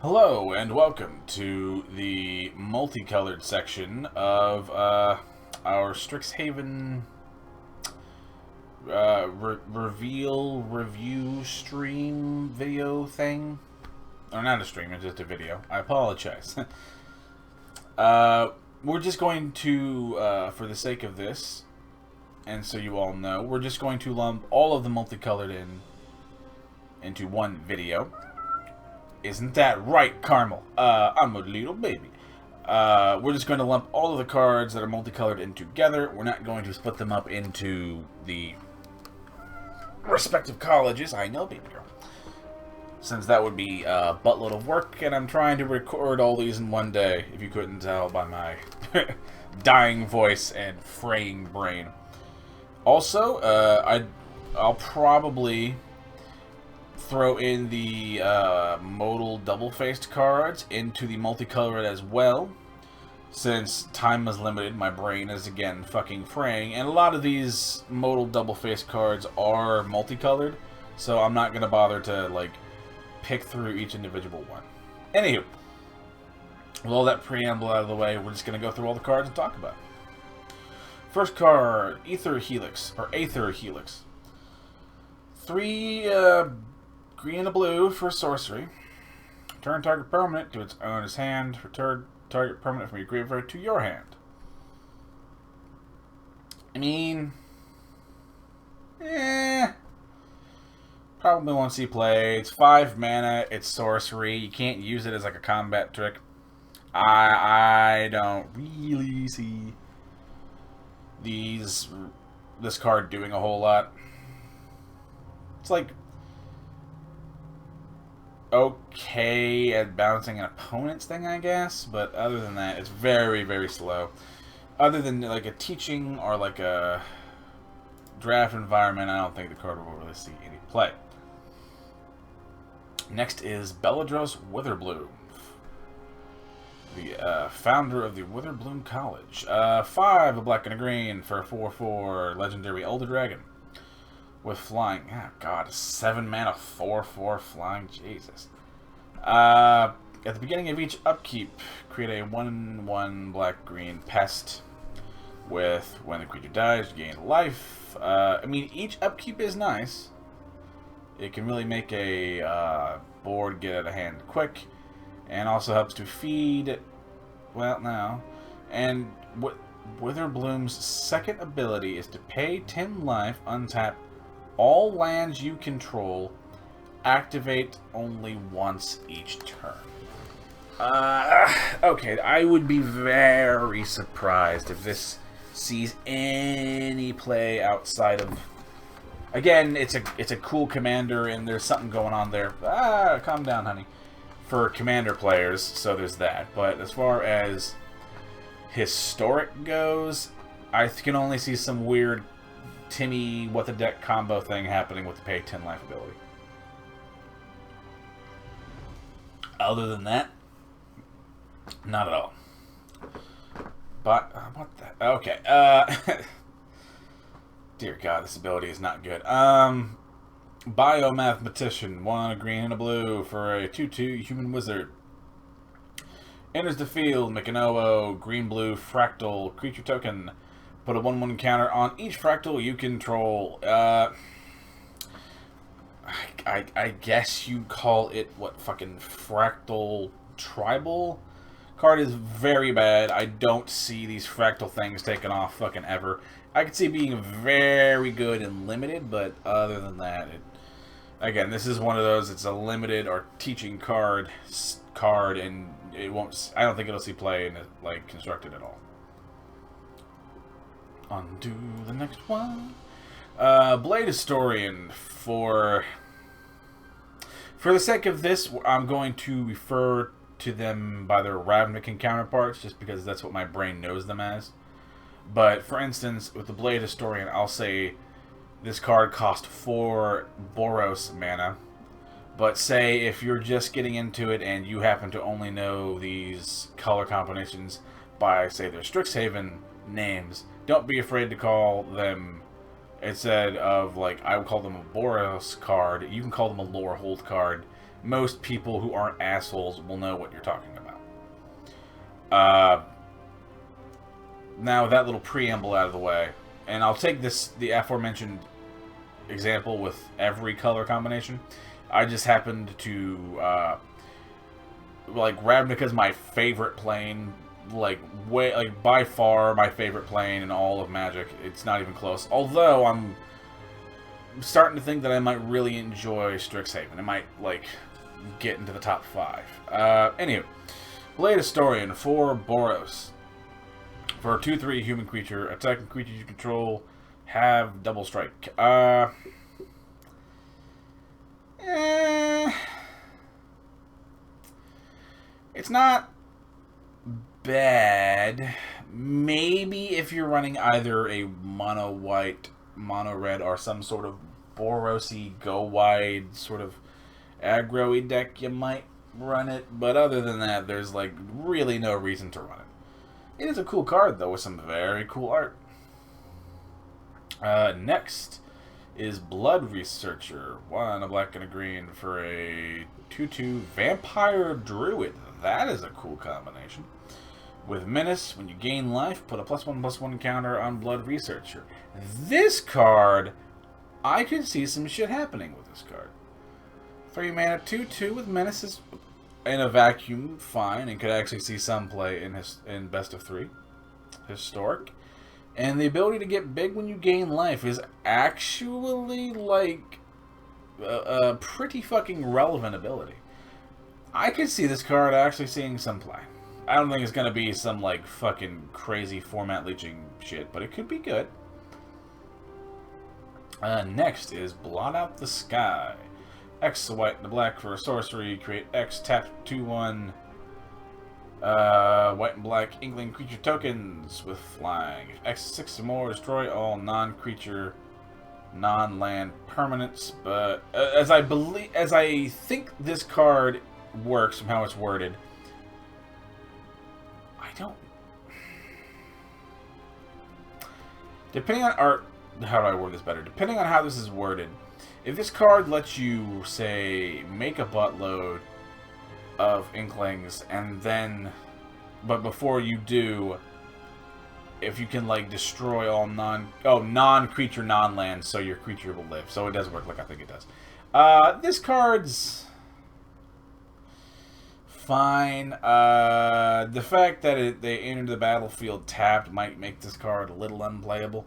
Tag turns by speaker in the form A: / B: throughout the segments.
A: Hello and welcome to the multicolored section of our Strixhaven reveal review stream video thing. Or not a stream, it's just a video. I apologize. We're just going to, for the sake of this, and so you all know, we're just going to lump all of the multicolored into one video. Isn't that right, Carmel? I'm a little baby. We're just going to lump all of the cards that are multicolored in together. We're not going to split them up into the respective colleges. I know, baby girl. Since that would be a buttload of work, and I'm trying to record all these in one day, if you couldn't tell by my dying voice and fraying brain. Also, I'll probably throw in the modal double-faced cards into the multicolored as well. Since time is limited, my brain is again fucking fraying, and a lot of these modal double-faced cards are multicolored, so I'm not gonna bother to like pick through each individual one. Anywho, with all that preamble out of the way, we're just gonna go through all the cards and talk about it. First card, Aether Helix. 3 green and a blue for sorcery. Return target permanent to its owner's hand. Return target permanent from your graveyard to your hand. I mean, probably won't see play. It's 5 mana. It's sorcery. You can't use it as like a combat trick. I don't really see this card doing a whole lot. It's like okay at balancing an opponent's thing, I guess, but other than that, it's very, very slow. Other than like a teaching or like a draft environment, I don't think the card will really see any play. Next is Belladros Witherbloom, the founder of the Witherbloom College. 5, a black and a green for a 4/4 legendary Elder Dragon. With flying, oh god, 7 mana, 4/4 flying, Jesus. At the beginning of each upkeep, create a 1/1 black-green pest. With when the creature dies, you gain life. I mean, each upkeep is nice. It can really make a board get out of hand quick, and also helps to feed. Well, now, and Witherbloom's second ability is to pay 10 life, untap all lands you control, activate only once each turn. Okay, I would be very surprised if this sees any play outside of... Again, it's a cool commander, and there's something going on there. Calm down, honey. For commander players, so there's that. But as far as historic goes, I can only see some weird Timmy what the deck combo thing happening with the pay 10 life ability. Other than that, not at all. But what the okay. Dear God, this ability is not good. Biomathematician, 1 a green and a blue for a 2/2 human wizard. Enters the field, make an OO, green-blue fractal creature token. Put a 1/1 counter on each fractal you control. I guess you'd call it, what, fucking fractal tribal? Card is very bad. I don't see these fractal things taking off fucking ever. I could see it being very good and limited, but other than that, again, this is one of those, it's a limited or teaching card, and it won't, I don't think it'll see play in, like, constructed at all. On to the next one. Blade Historian. For the sake of this, I'm going to refer to them by their Ravnican counterparts, just because that's what my brain knows them as. But, for instance, with the Blade Historian, I'll say this card cost 4 Boros mana. But say if you're just getting into it and you happen to only know these color combinations by, say, their Strixhaven names, don't be afraid to call them, instead of, like, I would call them a Boros card, you can call them a Lorehold card, most people who aren't assholes will know what you're talking about. Now, with that little preamble out of the way, and I'll take the aforementioned example with every color combination. I just happened to like Ravnica's my favorite plane, like by far my favorite plane in all of Magic. It's not even close. Although I'm starting to think that I might really enjoy Strixhaven. It might like get into the top 5. Anyway, Blade Historian for Boros. For a 2/3 human creature, attacking creatures you control have double strike. It's not bad. Maybe if you're running either a mono white, mono red, or some sort of Borosy go wide sort of aggro-y deck, you might run it. But other than that, there's like really no reason to run it. It is a cool card though, with some very cool art. Next is Blood Researcher. 1, a black and a green for a 2/2 Vampire Druid. That is a cool combination. With Menace, when you gain life, put a +1/+1 counter on Blood Researcher. This card, I could see some shit happening with this card. 3 mana, 2/2 with Menace is in a vacuum fine, and could actually see some play in best of 3. Historic. And the ability to get big when you gain life is actually, like, a pretty fucking relevant ability. I could see this card actually seeing some play. I don't think it's going to be some, like, fucking crazy format leeching shit, but it could be good. Next is Blot Out the Sky. X, a white and a black for a sorcery. Create X, tap 2/1. White and black Inkling creature tokens with flying. If X 6 or more, destroy all non-creature, non-land permanents. But as I think this card works from how it's worded, I don't. Depending on art, how do I word this better? Depending on how this is worded, if this card lets you say make a buttload of Inklings, and then, but before you do, if you can like destroy all non-creature, non-land, so your creature will live. So it does work like I think it does. This card's fine. The fact that they entered the battlefield tapped might make this card a little unplayable,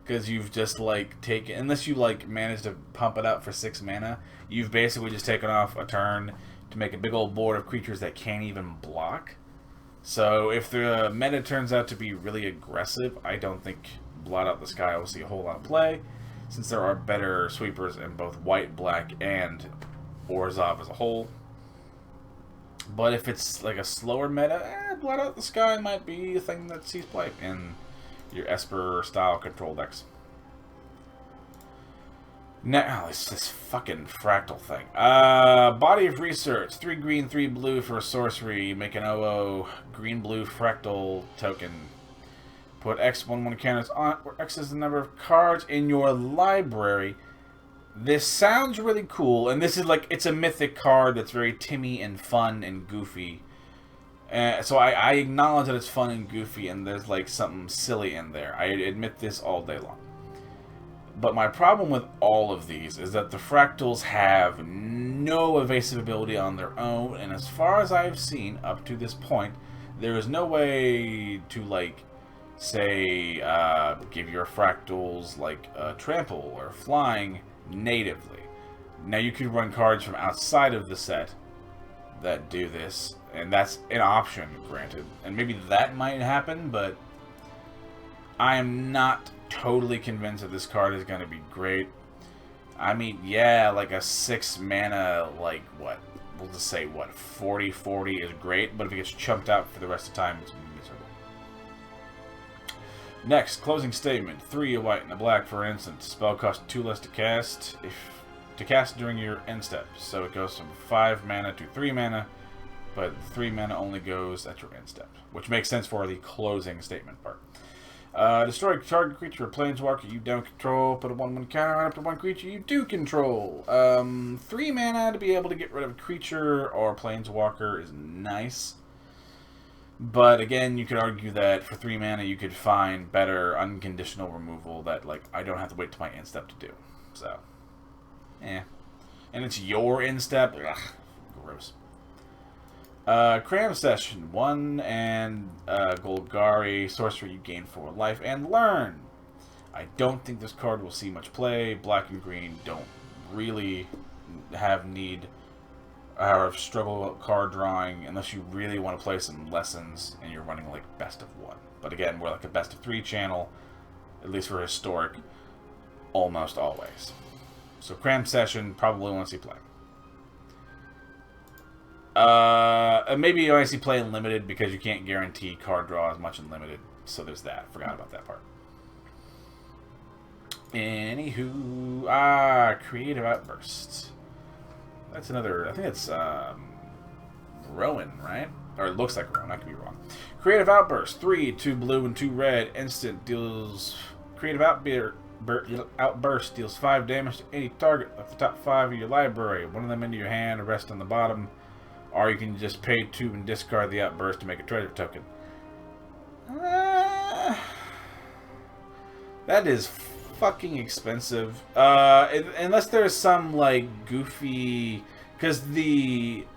A: because you've just like taken, unless you like manage to pump it up for 6 mana, you've basically just taken off a turn to make a big old board of creatures that can't even block. So if the meta turns out to be really aggressive, I don't think Blot Out the Sky will see a whole lot of play, since there are better sweepers in both white, black, and Orzhov as a whole. But if it's like a slower meta, Blot Out the Sky might be a thing that sees play in your Esper style control decks. Now, it's this fucking fractal thing. Body of Research. 3 green, 3 blue for a sorcery. Make an 0/0 green-blue fractal token. Put X 1/1 counters on it, where X is the number of cards in your library. This sounds really cool, and this is like, it's a mythic card that's very Timmy and fun and goofy. So I acknowledge that it's fun and goofy, and there's like something silly in there. I admit this all day long. But my problem with all of these is that the fractals have no evasive ability on their own, and as far as I've seen up to this point, there is no way to, like, say, give your fractals, like, trample or flying natively. Now, you could run cards from outside of the set that do this, and that's an option, granted. And maybe that might happen, but I am not totally convinced that this card is going to be great. I mean, yeah, like a 6 mana, like, what? We'll just say, what, 40/40 is great, but if it gets chumped out for the rest of the time, it's miserable. Next, Closing Statement. 3 a white and a black for an instant. Spell costs 2 less to cast during your end step. So it goes from 5 mana to 3 mana, but 3 mana only goes at your end step, which makes sense for the Closing Statement part. Destroy target creature or planeswalker you don't control. Put a 1/1 counter on up to one creature you do control. 3 mana to be able to get rid of a creature or planeswalker is nice. But again, you could argue that for 3 mana you could find better unconditional removal that like I don't have to wait till my end step to do. So, and it's your end step. Ugh, gross. Cram Session 1 and Golgari sorcery you gain 4 life and learn. I don't think this card will see much play. Black and green don't really have need or struggle card drawing unless you really want to play some lessons and you're running like best of 1. But again, we're like a best of 3 channel, at least for historic, almost always. So Cram Session probably won't see play. Maybe you only see play in limited because you can't guarantee card draw as much in limited. So there's that. Forgot about that part. Anywho, Creative Outburst. That's another. I think it's Rowan, right? Or it looks like Rowan. I could be wrong. Creative Outburst. 3, 2 blue and 2 red. Instant deals. Creative Outburst deals 5 damage to any target of the top 5 of your library. One of them into your hand, the rest on the bottom. Or you can just pay 2 and discard the outburst to make a treasure token. That is fucking expensive. Unless there's some, like, goofy... Because the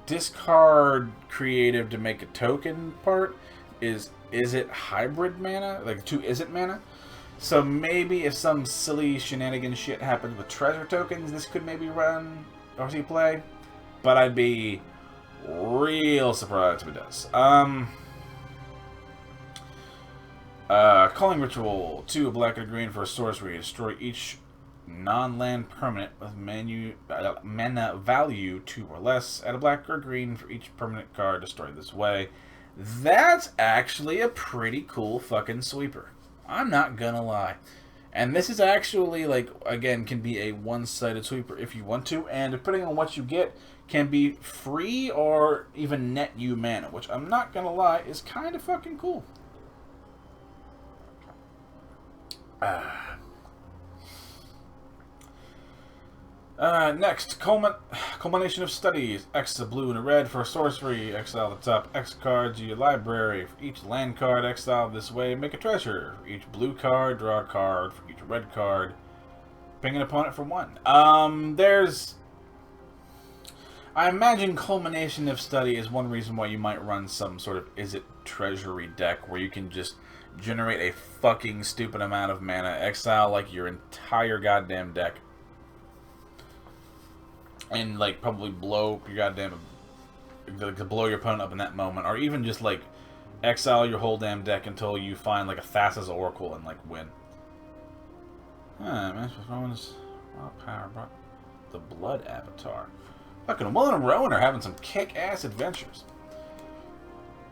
A: discard creative to make a token part is it hybrid mana? Like, 2 is-it mana? So maybe if some silly shenanigan shit happens with treasure tokens, this could maybe run or see play. But I'd be real surprised if it does. Calling Ritual. 2 black and green for a sorcery. Destroy each non-land permanent with mana value 2 or less. Add a black or green for each permanent card destroyed this way. That's actually a pretty cool fucking sweeper. I'm not gonna lie. And this is actually, like, again, can be a one-sided sweeper if you want to. And depending on what you get, can be free or even net you mana. Which, I'm not gonna lie, is kind of fucking cool. Next, Culmination of Studies. X a blue and a red for a sorcery. Exile the top X cards of your library. For each land card exiled this way, make a treasure. For each blue card, draw a card. For each red card, ping an opponent for 1. I imagine Culmination of Study is one reason why you might run some sort of Is It Treasury deck where you can just generate a fucking stupid amount of mana, exile like your entire goddamn deck, and like probably blow your goddamn, blow your opponent up in that moment, or even just like exile your whole damn deck until you find like a Thassa's Oracle and like win. Man, Rowan's wild power brought the Blood Avatar. Fucking Will and Rowan are having some kick-ass adventures.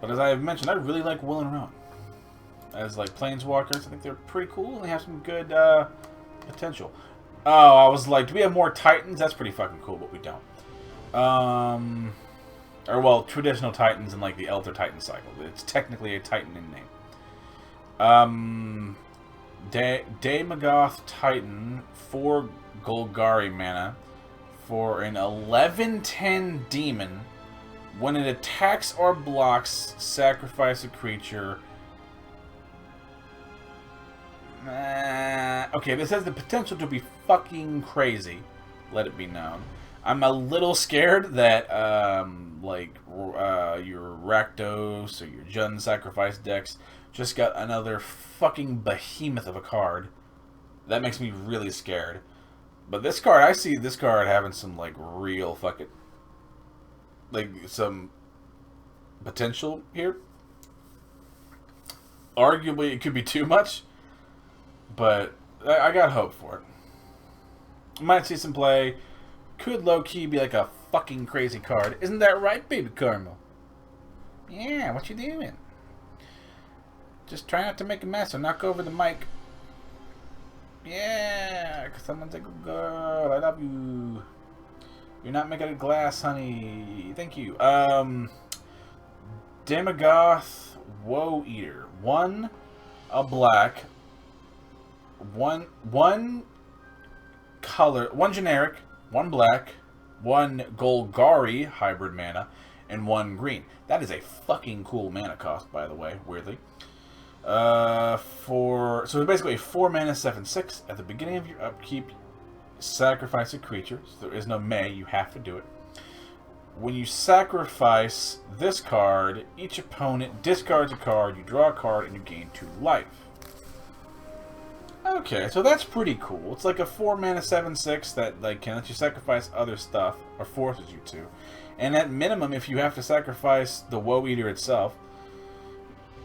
A: But as I have mentioned, I really like Will and Rowan as like planeswalkers. I think they're pretty cool and they have some good potential. Oh, I was like, do we have more Titans? That's pretty fucking cool, but we don't. Or well, traditional Titans in like the Elder Titan cycle. It's technically a Titan in name. Magoth Titan, 4 Golgari mana for an 11/10 demon. When it attacks or blocks, sacrifice a creature. Okay, this has the potential to be fucking crazy. Let it be known. I'm a little scared that, your Rakdos or your Jund sacrifice decks just got another fucking behemoth of a card. That makes me really scared. But this card, I see this card having some, like, real fucking, like, some potential here. Arguably, it could be too much. But I got hope for it. Might see some play. Could low-key be like a fucking crazy card. Isn't that right, baby Caramel? Yeah, what you doing? Just try not to make a mess or knock over the mic. Yeah, because someone's like, oh, girl, I love you. You're not making a glass, honey. Thank you. Demagoth Woe Eater. 1 a black, one color, one generic, one black, one Golgari hybrid mana, and one green. That is a fucking cool mana cost, by the way, weirdly. So it's basically a 4 mana 7/6. At the beginning of your upkeep, sacrifice a creature. So there is no may, you have to do it. When you sacrifice this card, each opponent discards a card, you draw a card, and you gain 2 life. Okay, so that's pretty cool. It's like a 4 mana 7/6 that like can let you sacrifice other stuff, or forces you to. And at minimum, if you have to sacrifice the Woe Eater itself,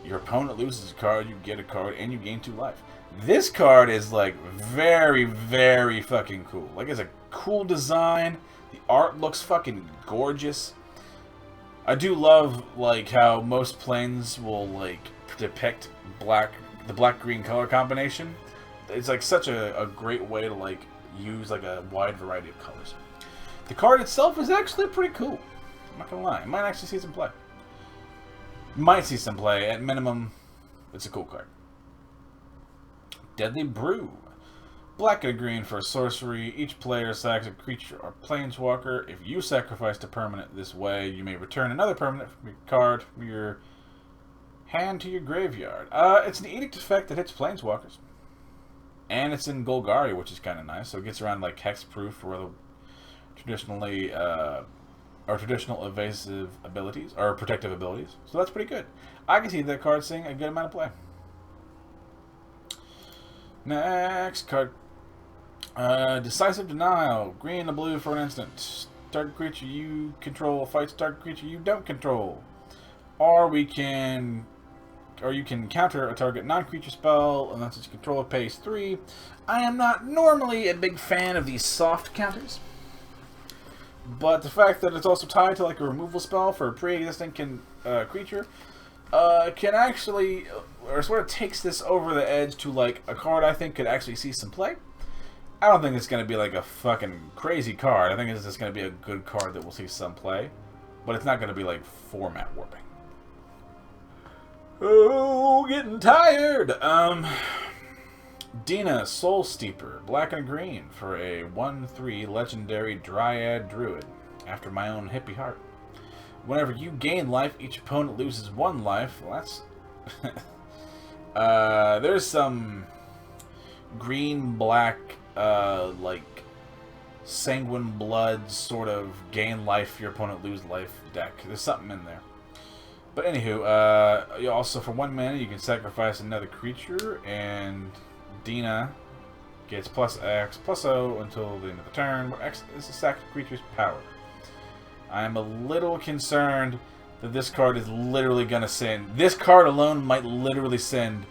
A: your opponent loses a card, you get a card, and you gain 2 life. This card is like very, very fucking cool. Like, it's a cool design. The art looks fucking gorgeous. I do love like how most planes will like depict the black-green color combination. It's like such a great way to like use like a wide variety of colors. The card itself is actually pretty cool. I'm not gonna lie. I might actually see some play. Might see some play. At minimum, it's a cool card. Deadly Brew. Black and a green for a sorcery. Each player sacks a creature or planeswalker. If you sacrifice a permanent this way, you may return another permanent from your card from your hand to your graveyard. It's an edict effect that hits planeswalkers. And it's in Golgari, which is kind of nice. So it gets around like hexproof or the traditionally traditional evasive abilities or protective abilities. So that's pretty good. I can see that card seeing a good amount of play. Next card. Decisive Denial. Green and blue for an instant. Target creature you control fights target creature you don't control. Or you can counter a target non-creature spell unless it's control pays 3. I am not normally a big fan of these soft counters, but the fact that it's also tied to like a removal spell for a pre-existing creature can actually, or sort of takes this over the edge to like a card I think could actually see some play. I don't think it's going to be like a fucking crazy card. I think it's just going to be a good card that will see some play, but it's not going to be like format warping. Oh, getting tired. Dina, Soul Steeper, black and green for a 1/3 legendary Dryad Druid. After my own hippie heart. Whenever you gain life, each opponent loses 1 life. Well, that's there's some green-black like Sanguine Blood sort of gain life, your opponent lose life deck. There's something in there. But anywho, also for 1 mana you can sacrifice another creature, and Dina gets +X/+O until the end of the turn, where X is the sacked creature's power. I am a little concerned that this card is literally going to send... This card alone might literally send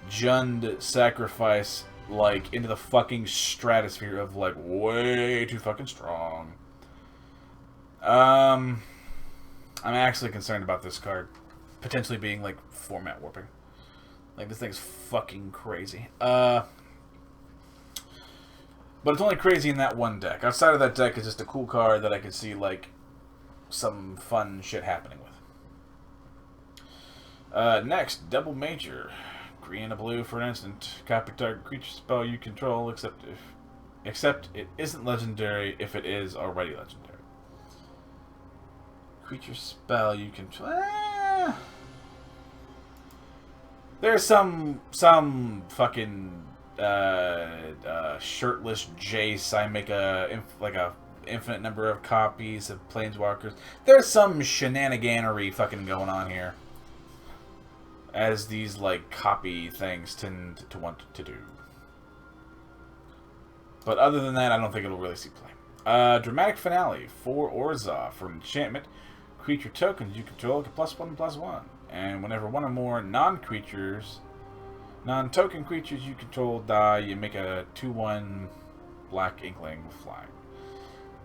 A: Jund Sacrifice like into the fucking stratosphere of like way too fucking strong. I'm actually concerned about this card potentially being like format warping. Like, this thing's fucking crazy. But it's only crazy in that one deck. Outside of that deck, it's just a cool card that I could see like some fun shit happening with. Next, Double Major. Green and a blue for an instant. Copy target creature spell you control, except it isn't legendary if it is already legendary. Creature spell you control. There's some fucking shirtless Jace. I make a infinite number of copies of Planeswalkers. There's some shenaniganery fucking going on here, as these like copy things tend to want to do. But other than that, I don't think it'll really see play. Dramatic Finale for Orzhov for enchantment. Creature tokens you control get +1/+1. And whenever one or more non-token creatures you control die, you make a 2/1 black inkling with flying.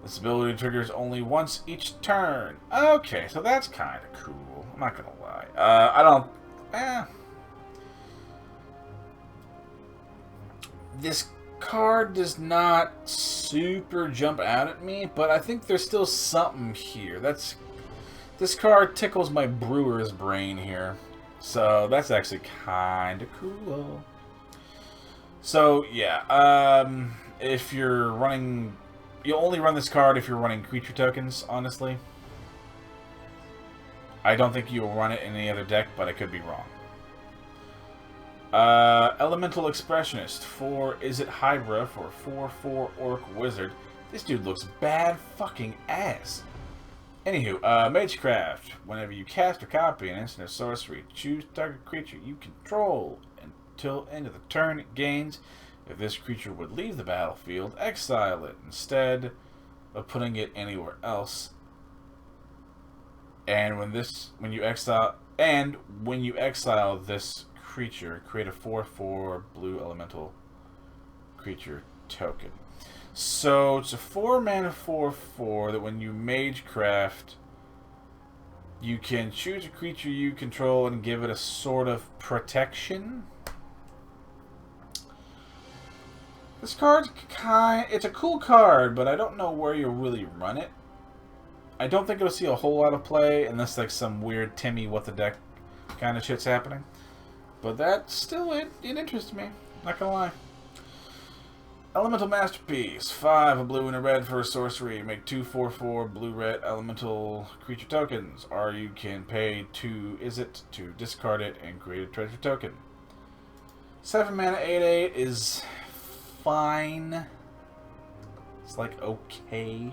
A: This ability triggers only once each turn. Okay, so that's kind of cool. I'm not gonna lie. This card does not super jump out at me, but I think there's still something here. This card tickles my brewer's brain here. So that's actually kind of cool. So yeah, if you're running, you'll only run this card if you're running creature tokens, honestly. I don't think you'll run it in any other deck, but I could be wrong. Elemental Expressionist for Is It Hybra for 4/4 Orc Wizard. This dude looks bad fucking ass. Anywho, Magecraft. Whenever you cast or copy an instant or sorcery, choose target creature you control until end of the turn it gains. If this creature would leave the battlefield, exile it instead of putting it anywhere else. And when you exile this creature, create a 4/4 blue elemental creature token. So it's a 4-mana 4/4 that when you Magecraft, you can choose a creature you control and give it a sort of protection. This card's it's a cool card, but I don't know where you'll really run it. I don't think it'll see a whole lot of play unless like some weird Timmy what the deck kind of shit's happening. But that still, it interests me. Not gonna lie. Elemental Masterpiece. 5 a blue and a red for a sorcery. Make 2 4/4 blue-red elemental creature tokens. Or you can pay 2 to discard it and create a treasure token. 7 mana 8/8 is fine. It's like okay.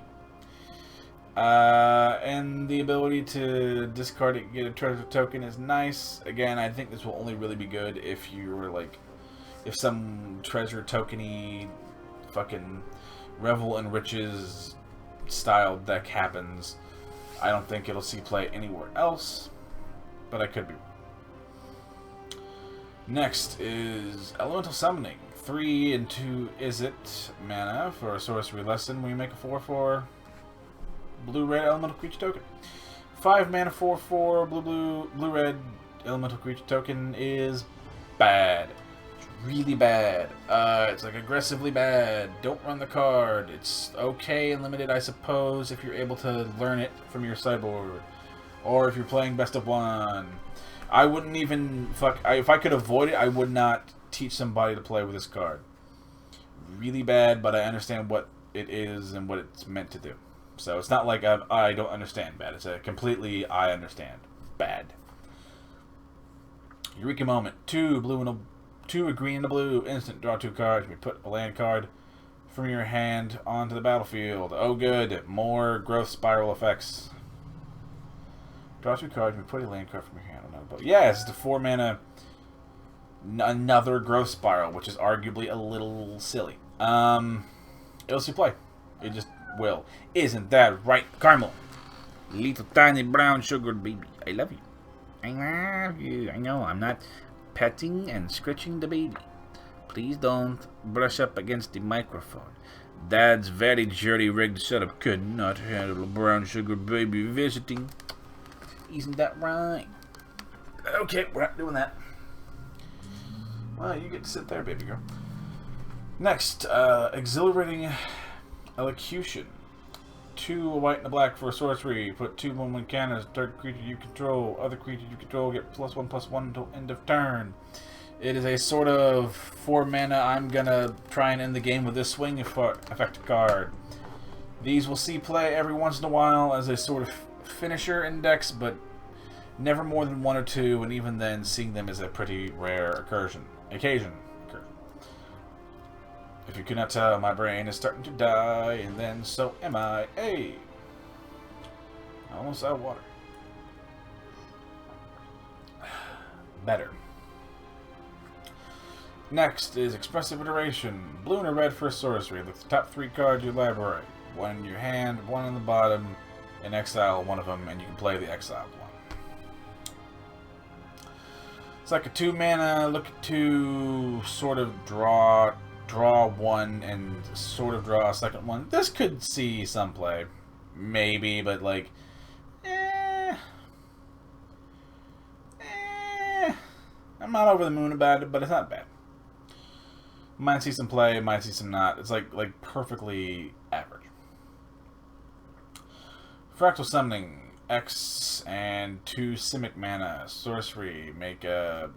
A: And the ability to discard it and get a treasure token is nice. Again, I think this will only really be good if you were like, if some treasure tokeny fucking Revel and Riches style deck happens. I don't think it'll see play anywhere else, but I could be wrong. Next is Elemental Summoning. 3 and 2 mana for a sorcery lesson when you make a 4/4 blue-red elemental creature token. 5 mana 4/4 blue-red elemental creature token is bad. It's really bad. It's like aggressively bad. Don't run the card. It's okay and limited, I suppose, if you're able to learn it from your sideboard, or if you're playing best of one. I wouldn't even if I could avoid it, I would not teach somebody to play with this card. Really bad, but I understand what it is and what it's meant to do. So it's not like I don't understand bad. It's a completely I understand bad. Eureka Moment. 2 a green and a blue. Instant. Draw 2 cards. You put a land card from your hand onto the battlefield. Oh good. More growth spiral effects. Draw 2 cards. You put a land card from your hand. Yeah, it's the 4 mana. Another growth spiral, which is arguably a little silly. It'll see play. It just will. Isn't that right, Carmel? Little tiny brown sugar baby. I love you. I love you. I know, I'm not petting and scratching the baby. Please don't brush up against the microphone. Dad's very jury-rigged setup could not handle a brown sugar baby visiting. Isn't that right? Okay, we're not doing that. Well, you get to sit there, baby girl. Next, Exhilarating Elocution. 2 a white and a black for a sorcery. Put 2 1/1 counters. Target creature you control. Other creatures you control get +1/+1 until end of turn. It is a sort of 4 mana. I'm gonna try and end the game with this swing effect card. These will see play every once in a while as a sort of finisher index, but never more than 1 or 2, and even then, seeing them is a pretty rare occasion. If you cannot tell, my brain is starting to die, and then so am I. Hey! I almost out of water. Better. Next is Expressive Iteration. Blue and a red for a sorcery. Look at the top 3 cards of your library. 1 in your hand, 1 on the bottom, and exile one of them, and you can play the exiled one. It's like a 2 mana, look to sort of draw 1 and sort of draw a second one. This could see some play. Maybe, but like, I'm not over the moon about it, but it's not bad. Might see some play, might see some not. It's like perfectly average. Fractal Summoning. X and 2 Simic mana. Sorcery. Make a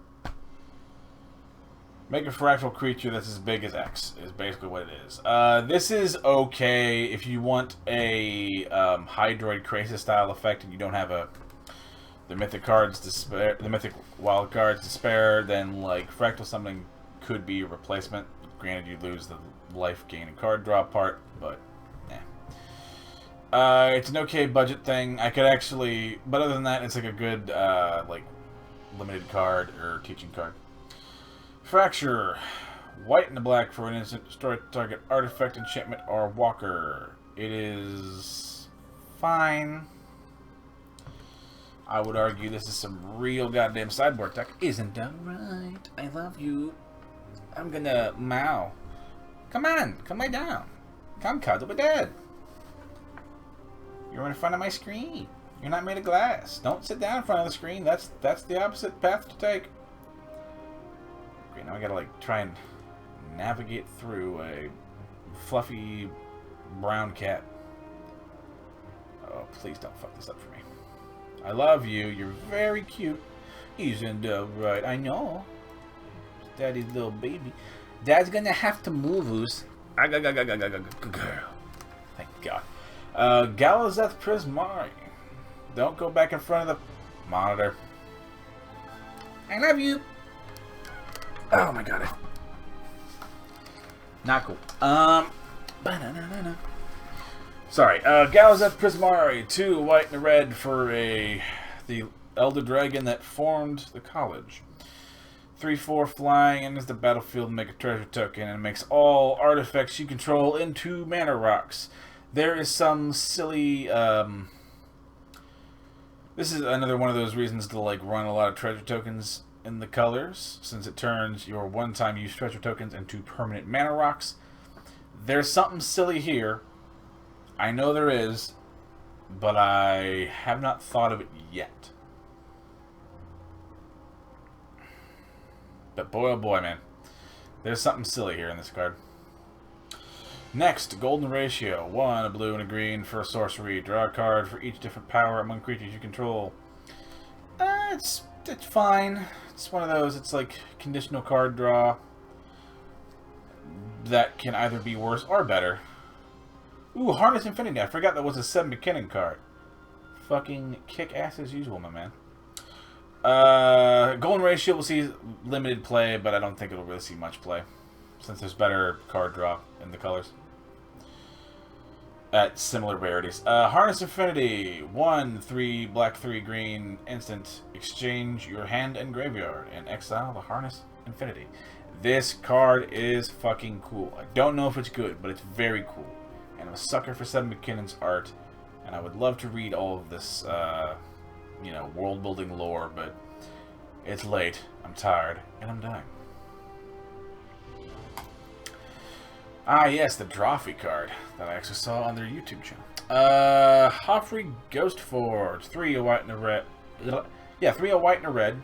A: fractal creature that's as big as X, is basically what it is. This is okay if you want a Hydroid Crisis style effect and you don't have the mythic cards to spare, the mythic wild cards to spare, then like fractal summoning could be a replacement. Granted, you lose the life gain and card draw part, but it's an okay budget thing. I could actually, but other than that, it's like a good like limited card or teaching card. Fracture. White and a black for an instant. Destroy target artifact, enchantment, or walker. It is fine. I would argue this is some real goddamn sideboard tech. Isn't that right? I love you. I'm gonna meow. Come on, come lay down. Come cuddle with Dad. You're in front of my screen. You're not made of glass. Don't sit down in front of the screen. That's the opposite path to take. Now I gotta like try and navigate through a fluffy brown cat. Oh, please don't fuck this up for me. I love you. You're very cute. Isn't that right? I know. Daddy's little baby. Dad's gonna have to move loose. Girl. Thank God. Galazeth Prismari. Don't go back in front of the monitor. I love you. Oh my God. Not cool. Sorry. Galazeth Prismari, 2 white and a red for the Elder Dragon that formed the college. 3/4 flying, enters the battlefield, make a treasure token, and makes all artifacts you control into mana rocks. There is some silly. This is another one of those reasons to like run a lot of treasure tokens in the colors, since it turns your one-time use treasure tokens into permanent mana rocks. There's something silly here. I know there is, but I have not thought of it yet. But boy, oh boy, man. There's something silly here in this card. Next, Golden Ratio. 1, a blue and a green for a sorcery. Draw a card for each different power among creatures you control. It's fine. It's one of those, it's like conditional card draw that can either be worse or better. Ooh, Harness Infinity. I forgot that was a 7 McKinnon card. Fucking kick ass as usual, my man. Golden Ratio will see limited play, but I don't think it'll really see much play, since there's better card draw in the colors at similar rarities. Harness Infinity. 1, 3, black, 3, green, instant. Exchange your hand and graveyard and exile the Harness Infinity. This card is fucking cool. I don't know if it's good, but it's very cool. And I'm a sucker for 7 McKinnon's art, and I would love to read all of this, you know, world-building lore, but it's late, I'm tired, and I'm dying. Ah, yes, the Drawfee card that I actually saw on their YouTube channel. Hoffrey Ghostforge. 3 a white and a red. Yeah, 3 a white and a red.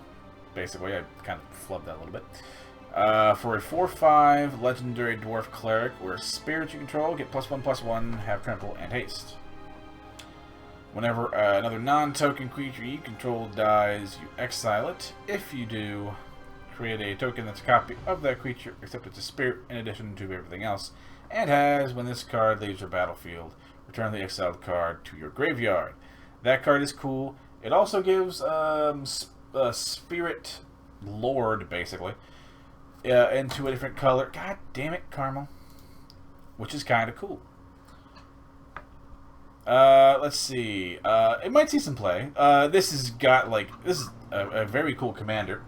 A: Basically, I kind of flubbed that a little bit. For a 4/5 legendary dwarf cleric, where spirits you control get +1/+1, have trample, and haste. Whenever another non-token creature you control dies, you exile it. If you do, create a token that's a copy of that creature, except it's a spirit in addition to everything else, and has, when this card leaves your battlefield, return the exiled card to your graveyard. That card is cool. It also gives Spirit Lord, basically, into a different color. God damn it, Carmel. Which is kind of cool. Let's see. It might see some play. This has got, like, this is a very cool commander.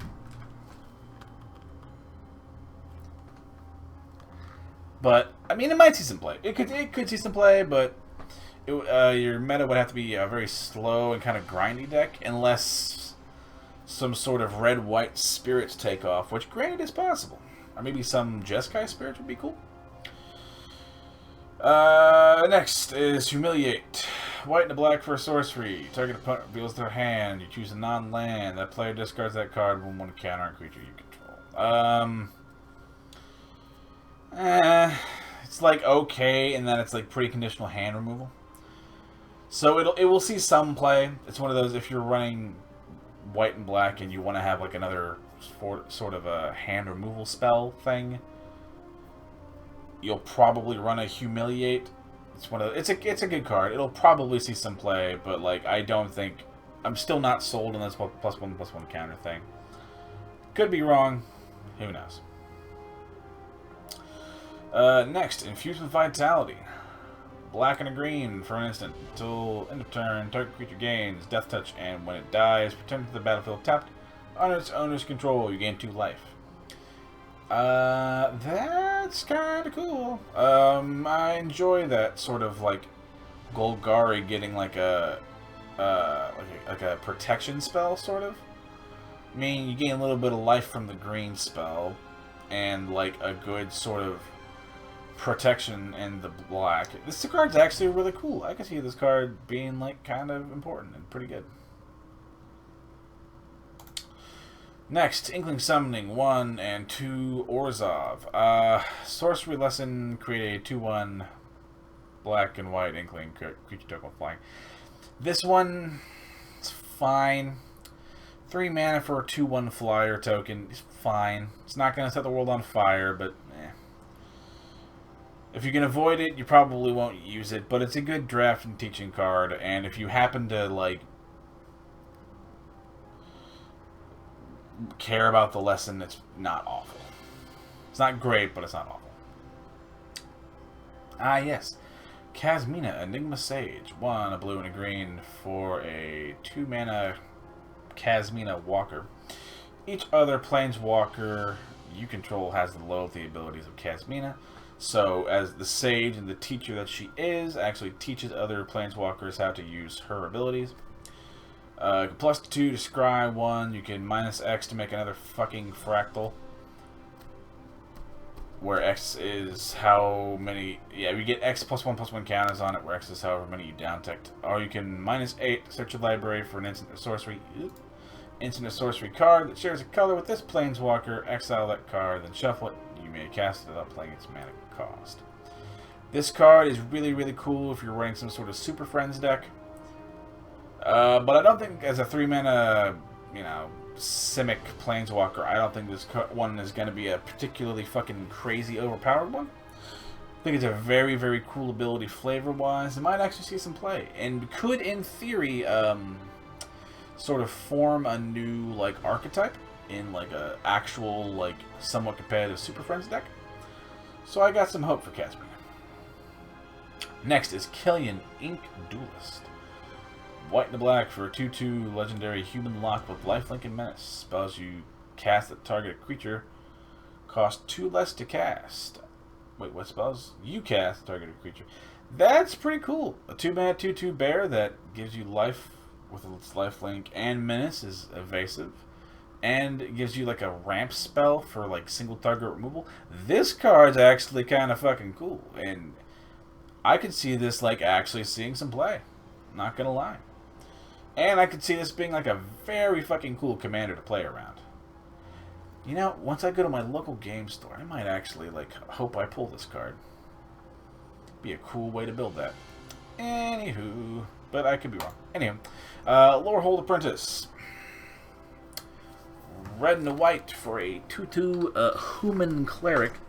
A: But, I mean, it might see some play. It could see some play, but your meta would have to be a very slow and kind of grindy deck, unless some sort of red-white spirits take off, which, granted, is possible. Or maybe some Jeskai spirits would be cool. Next is Humiliate. White and a black for a sorcery. Target opponent reveals their hand. You choose a non-land. That player discards that card when one counter a creature you control. It's like okay, and then it's like pretty conditional hand removal. So it will see some play. It's one of those, if you're running white and black and you want to have like another sort of a hand removal spell thing, you'll probably run a Humiliate. It's one of it's a good card. It'll probably see some play, but like I'm still not sold on this +1/+1 counter thing. Could be wrong. Who knows? Next, Infused with Vitality. Black and a green for an instant. Until end of turn, target creature gains Death Touch, and when it dies, return to the battlefield tapped. Under its owner's control, you gain 2 life. That's kind of cool. I enjoy that sort of like Golgari getting like a protection spell, sort of. I mean, you gain a little bit of life from the green spell, and like a good sort of protection in the black. This card's actually really cool. I can see this card being like kind of important and pretty good. Next, Inkling Summoning 1 and 2 Orzhov. Sorcery Lesson, create a 2/1 black and white Inkling creature token with flying. This one, it's fine. 3 mana for a 2/1 flyer token is fine. It's not going to set the world on fire, but eh. If you can avoid it, you probably won't use it, but it's a good draft and teaching card, and if you happen to, like, care about the lesson, it's not awful. It's not great, but it's not awful. Ah, yes. Casmina, Enigma Sage. 1, a blue and a green for a 2 mana Casmina Walker. Each other Planeswalker you control has the loyalty abilities of Casmina. So, as the sage and the teacher that she is, actually teaches other Planeswalkers how to use her abilities. +2 to scry 1. You can -X to make another fucking fractal. Where X is how many... Yeah, you get X +1/+1 counters on it, where X is however many you down-ticked. Or you can -8 to search your library for an instant or sorcery. Instant or sorcery card that shares a color with this Planeswalker. Exile that card, then shuffle it. You may cast it without playing its mana cost. This card is really, really cool if you're running some sort of Super Friends deck. But I don't think as a 3 mana, you know, Simic Planeswalker, I don't think this one is going to be a particularly fucking crazy overpowered one. I think it's a very, very cool ability flavor-wise. It might actually see some play. And could, in theory, sort of form a new, like, archetype in, like, a actual, like, somewhat competitive Super Friends deck. So I got some hope for Casmina. Next is Killian, Ink Duelist. White and black for a 2/2 legendary human lock with lifelink and menace. Spells you cast that target creature cost 2 less to cast. Wait, what spells? You cast targeted creature. That's pretty cool. A 2-mana 2/2 bear that gives you life with its lifelink and menace is evasive. And it gives you like a ramp spell for like single target removal. This card's actually kind of fucking cool. And I could see this like actually seeing some play. Not gonna lie. And I could see this being like a very fucking cool commander to play around. You know, once I go to my local game store, I might actually like hope I pull this card. Be a cool way to build that. Anywho, but I could be wrong. Anywho, Lorehold Apprentice. Red and a white for a 2/2 human cleric.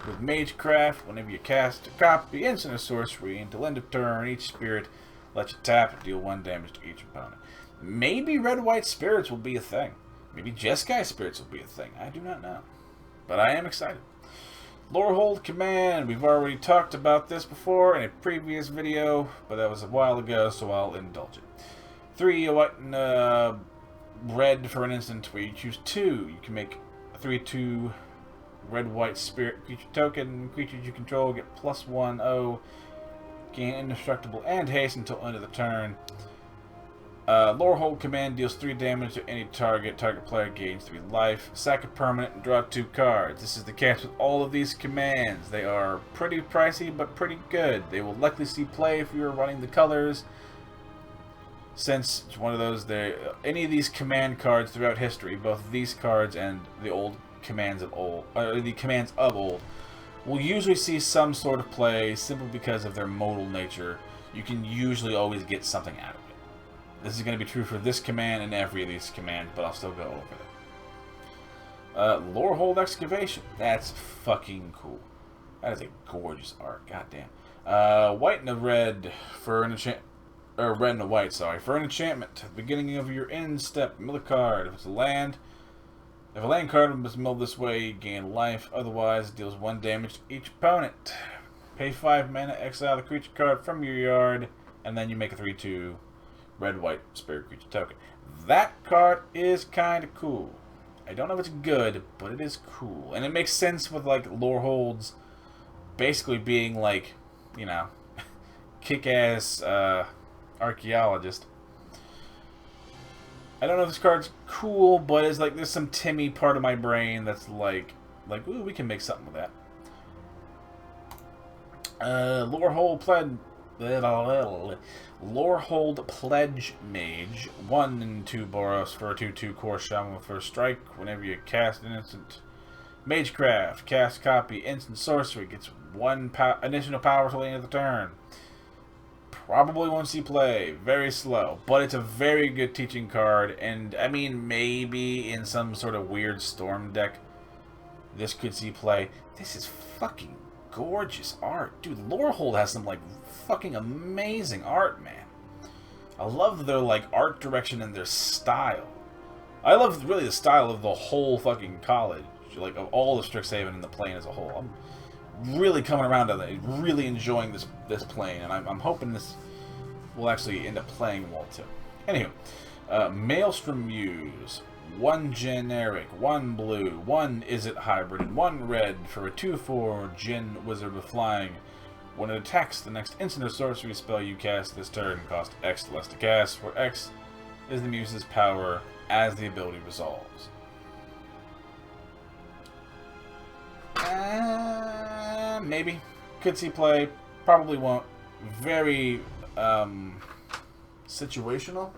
A: With Magecraft, whenever you cast a copy, instant or sorcery, until end of turn, each spirit let you tap and deal 1 damage to each opponent. Maybe red-white spirits will be a thing. Maybe Jeskai spirits will be a thing. I do not know. But I am excited. Lorehold Command. We've already talked about this before in a previous video, but that was a while ago, so I'll indulge it. 3 a white and red for an instant where you choose 2. You can make a 3/2 red-white spirit creature token. Creatures you control get +1/+0. Gain indestructible and haste until end of the turn. Lorehold Command deals 3 damage to any target. Target player gains 3 life. Sack a permanent and draw 2 cards. This is the catch with all of these commands. They are pretty pricey, but pretty good. They will likely see play if you are running the colors. Since it's one of those, any of these command cards throughout history, both these cards and the old commands of old, the commands of old, will usually see some sort of play simply because of their modal nature. you can usually always get something out of it. This is going to be true for this command and every of these commands, but I'll still go over them. Lorehold Excavation. That's fucking cool. That is a gorgeous art. Goddamn. White and a red for an enchantment. Or red and a white, sorry. For an enchantment. At the beginning of your end step, mill a card. If it's a land, if a land card was milled this way, you gain life. Otherwise, it deals 1 damage to each opponent. Pay 5 mana, exile the creature card from your yard, and then you make a 3/2 red-white spirit creature token. That card is kind of cool. I don't know if it's good, but it is cool. And it makes sense with, like, Lorehold's basically being, like, you know, kick-ass archaeologist. I don't know if this card's cool, but it's like there's some Timmy part of my brain that's like, ooh, we can make something with that. Lorehold Pledge Mage. 1 and 2 Boros for a 2/2 core shaman with first strike. Whenever you cast an instant Magecraft, cast copy, instant sorcery, gets 1 additional power till the end of the turn. Probably won't see play. Very slow. But it's a very good teaching card. And, I mean, maybe in some sort of weird storm deck, this could see play. This is fucking gorgeous art. Dude, Lorehold has some, like, fucking amazing art, man. I love their, like, art direction and their style. I love, really, the style of the whole fucking college. Like, of all of Strixhaven and the plane as a whole. I'm really coming around to that. Really enjoying this plane, and I'm hoping this will actually end up playing well too. Anywho, Maelstrom Muse. 1 generic, 1 blue, 1 Izzet hybrid, and 1 red for a 2/4 Djinn wizard with flying. When it attacks, the next instant or sorcery spell you cast this turn costs X less to cast, where X is the Muse's power as the ability resolves. Maybe. Could see play. Probably won't. Very, situational.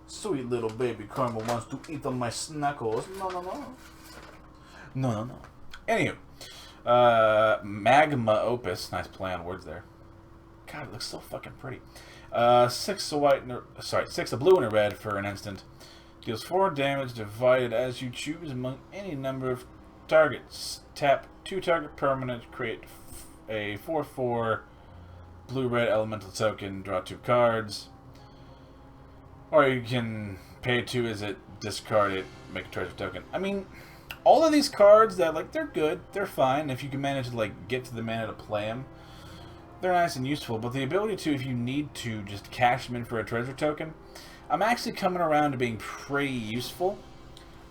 A: Sweet little baby Karma wants to eat on my snuggles. No, no, no. No, no, no. Anywho. Magma Opus. Nice play on words there. God, it looks so fucking pretty. 6 a white and a, 6 a blue and a red for an instant. Deals 4 damage divided as you choose among any number of targets. Tap 2 target permanent, create a 4/4 blue-red elemental token, draw 2 cards. Or you can pay 2 as it, discard it, make a treasure token. I mean, all of these cards, that like they're good, they're fine. If you can manage to like get to the mana to play them, they're nice and useful. But the ability to, if you need to, just cash them in for a treasure token, I'm actually coming around to being pretty useful.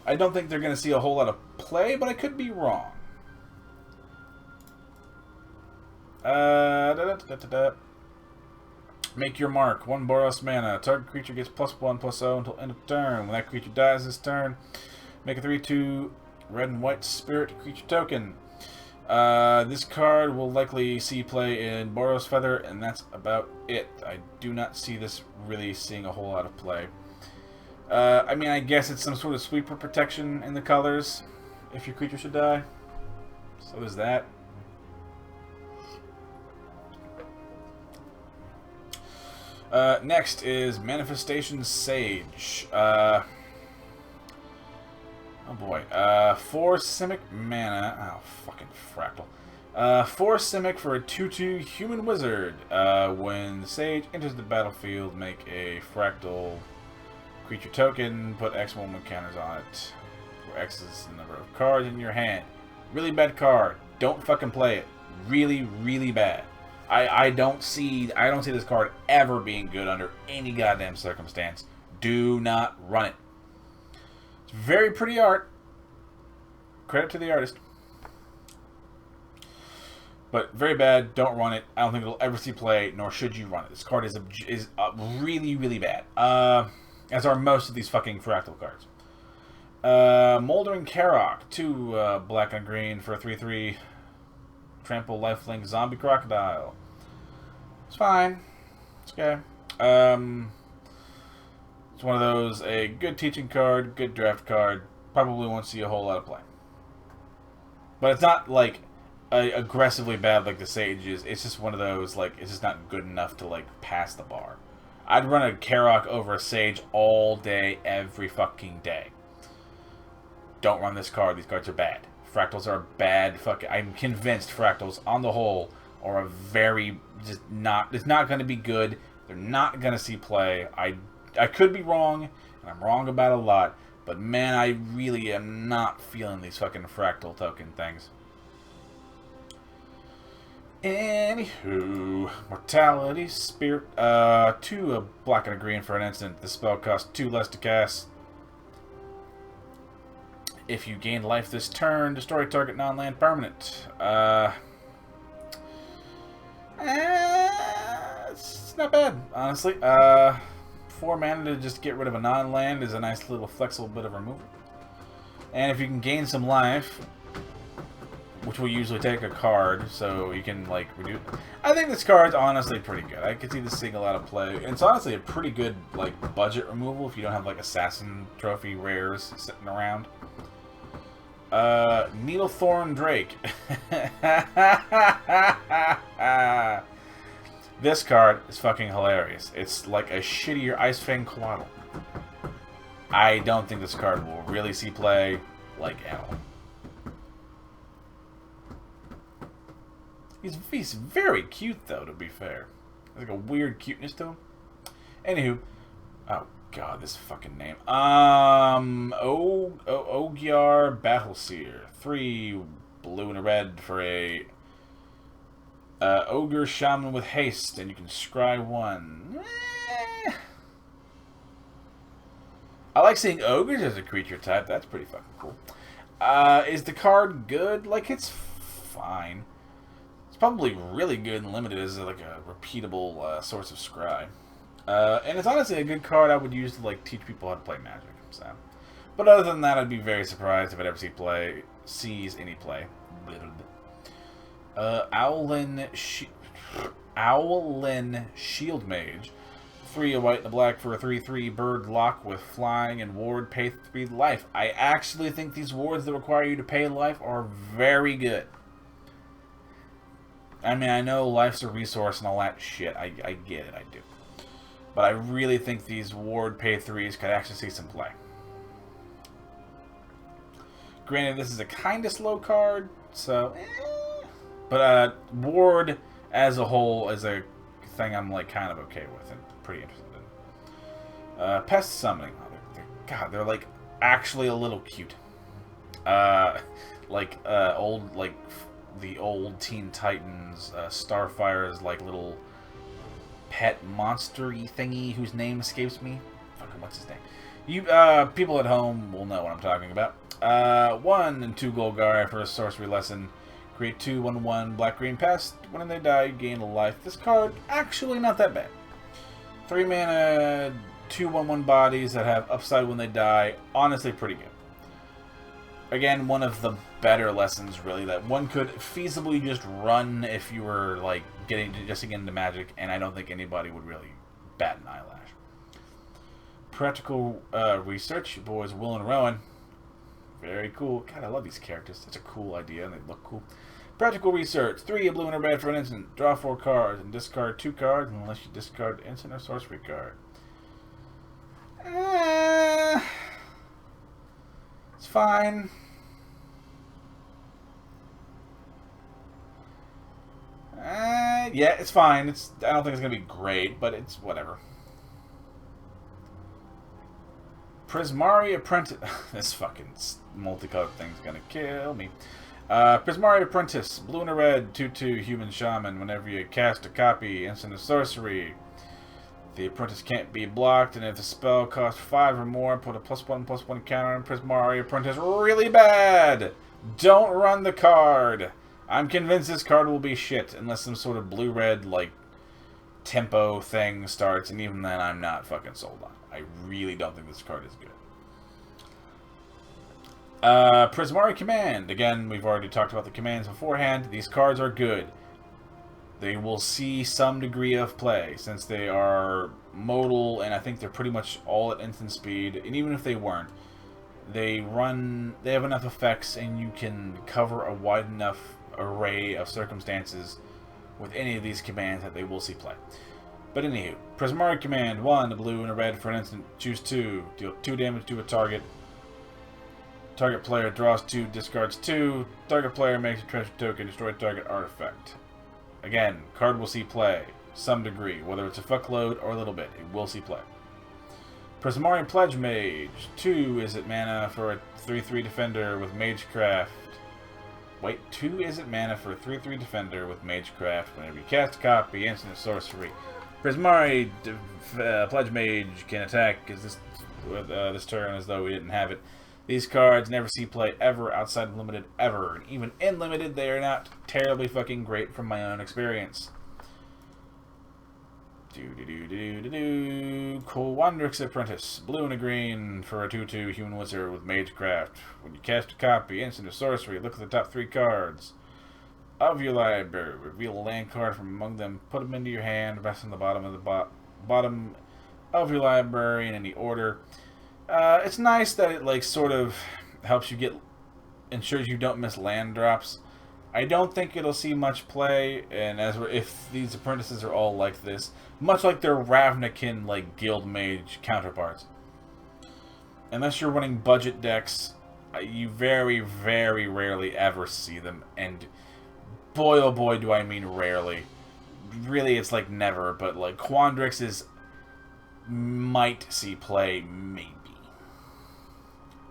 A: I don't think they're going to see a whole lot of play, but I could be wrong. Make your mark. 1 Boros mana. Target creature gets +1/+0 until end of turn. When that creature dies this turn, make a 3/2 red and white spirit creature token. This card will likely see play in Boros Feather, and that's about it. I do not see this really seeing a whole lot of play. I mean, I guess it's some sort of sweeper protection in the colors, if your creature should die. So there's that. Next is Manifestation Sage. Oh boy. 4 Simic mana. Oh, fucking fractal. 4 Simic for a 2/2 human wizard. When the Sage enters the battlefield, make a fractal creature token, put X moment counters on it, where X is the number of cards in your hand. Really bad card. Don't fucking play it. Really, really bad. I don't see this card ever being good under any goddamn circumstance. Do not run it. It's very pretty art. Credit to the artist. But very bad. Don't run it. I don't think it'll ever see play, nor should you run it. This card is really, really bad. As are most of these fucking fractal cards. Moldering Karok. 2 black and green for a 3/3. Trample lifelink zombie crocodile. It's fine. It's okay. It's one of those, a good teaching card, good draft card. Probably won't see a whole lot of play. But it's not like aggressively bad like the Sage is. It's just one of those, like, it's just not good enough to, like, pass the bar. I'd run a Karok over a Sage all day, every fucking day. Don't run this card. These cards are bad. Fractals are bad fucking... I'm convinced Fractals, on the whole, are a very... just not... It's not going to be good. They're not going to see play. I could be wrong, and I'm wrong about a lot, but man, I really am not feeling these fucking Fractal token things. Anywho, Mortality Spear. 2 a black and a green for an instant. The spell costs 2 less to cast. If you gain life this turn, destroy target non-land permanent. It's not bad, honestly. 4 mana to just get rid of a non-land is a nice little flexible bit of removal. And if you can gain some life, which will usually take a card, so you can, like, reduce... I think this card's honestly pretty good. I could see this seeing a lot of play. And it's honestly a pretty good, like, budget removal if you don't have, like, Assassin Trophy rares sitting around. Needle Thorn Drake. This card is fucking hilarious. It's like a shittier Ice Fang Coatl. I don't think this card will really see play, like, at all. He's very cute, though, to be fair. There's like a weird cuteness to him. Anywho. Oh, God, this fucking name. Ogiar Battleseer. 3 blue and a red for a Ogre Shaman with haste, and you can scry 1. I like seeing ogres as a creature type. That's pretty fucking cool. Is the card good? Like, it's fine. Probably really good and limited as like a repeatable source of scry. And it's honestly a good card I would use to like teach people how to play Magic. So, but other than that, I'd be very surprised if it ever sees any play. Owlin Shield Mage. 3 a white and a black for a 3/3 bird lock with flying and ward, pay 3 life. I actually think these wards that require you to pay life are very good. I mean, I know life's a resource and all that shit. I get it, I do. But I really think these ward pay 3s could actually see some play. Granted, this is a kind of slow card, so... But ward as a whole is a thing I'm like kind of okay with and pretty interested in. Pest Summoning. God, they're like actually a little cute. Old, like... the old Teen Titans, Starfire's like little pet monster-y thingy whose name escapes me. Fucking what's his name? You people at home will know what I'm talking about. 1 and 2 Golgari for a sorcery lesson. Create 2 1/1 black-green pest. When they die, you gain a life. This card actually not that bad. 3 mana, 2 1/1 bodies that have upside when they die. Honestly, pretty good. Again, one of the better lessons, really, that one could feasibly just run if you were, like, just getting into Magic, and I don't think anybody would really bat an eyelash. Practical Research, your boys Will and Rowan. Very cool. God, I love these characters. Such a cool idea, and they look cool. Practical Research, 3 a blue and a red for an instant. Draw 4 cards, and discard 2 cards, unless you discard an instant or sorcery card. It's fine. Yeah, it's fine. I don't think it's gonna be great, but it's whatever. Prismari Apprentice. This fucking multicolored thing's gonna kill me. Prismari Apprentice, blue and a red, 2/2 human shaman. Whenever you cast a copy, instant or sorcery, the apprentice can't be blocked, and if the spell costs 5 or more, put a +1/+1 counter on Prismari Apprentice. Really bad. Don't run the card. I'm convinced this card will be shit unless some sort of blue-red, like, tempo thing starts, and even then I'm not fucking sold on it. I really don't think this card is good. Prismari Command. Again, we've already talked about the commands beforehand. These cards are good. They will see some degree of play, since they are modal, and I think they're pretty much all at instant speed, and even if they weren't, they have enough effects, and you can cover a wide enough array of circumstances with any of these commands that they will see play. But anywho, Prismari Command, 1, a blue and a red for an instant, choose 2, deal 2 damage to a target. Target player draws 2, discards 2. Target player makes a treasure token, destroy target artifact. Again, card will see play, some degree, whether it's a fuckload or a little bit, it will see play. Prismari Pledge Mage, 2 is it mana for a 3/3 defender with Magecraft. Wait, 2 is it mana for a 3/3 defender with Magecraft. Whenever you cast a copy, instant sorcery. Prismari Pledge Mage can attack this turn as though we didn't have it. These cards never see play ever outside of Limited ever. And even in Limited, they are not terribly fucking great from my own experience. Quandrix Apprentice. Blue and a green for a 2/2 human wizard with Magecraft. When you cast a copy, instant or sorcery, look at the top 3 cards of your library. Reveal a land card from among them. Put them into your hand. Rest on the bottom of the bottom of your library in any order. It's nice that it like sort of helps you ensures you don't miss land drops. I don't think it'll see much play, and if these apprentices are all like this, much like their Ravnican like guild mage counterparts. Unless you're running budget decks, you very, very rarely ever see them, and boy oh boy do I mean rarely. Really, it's like never, but like Quandrix might see play, maybe.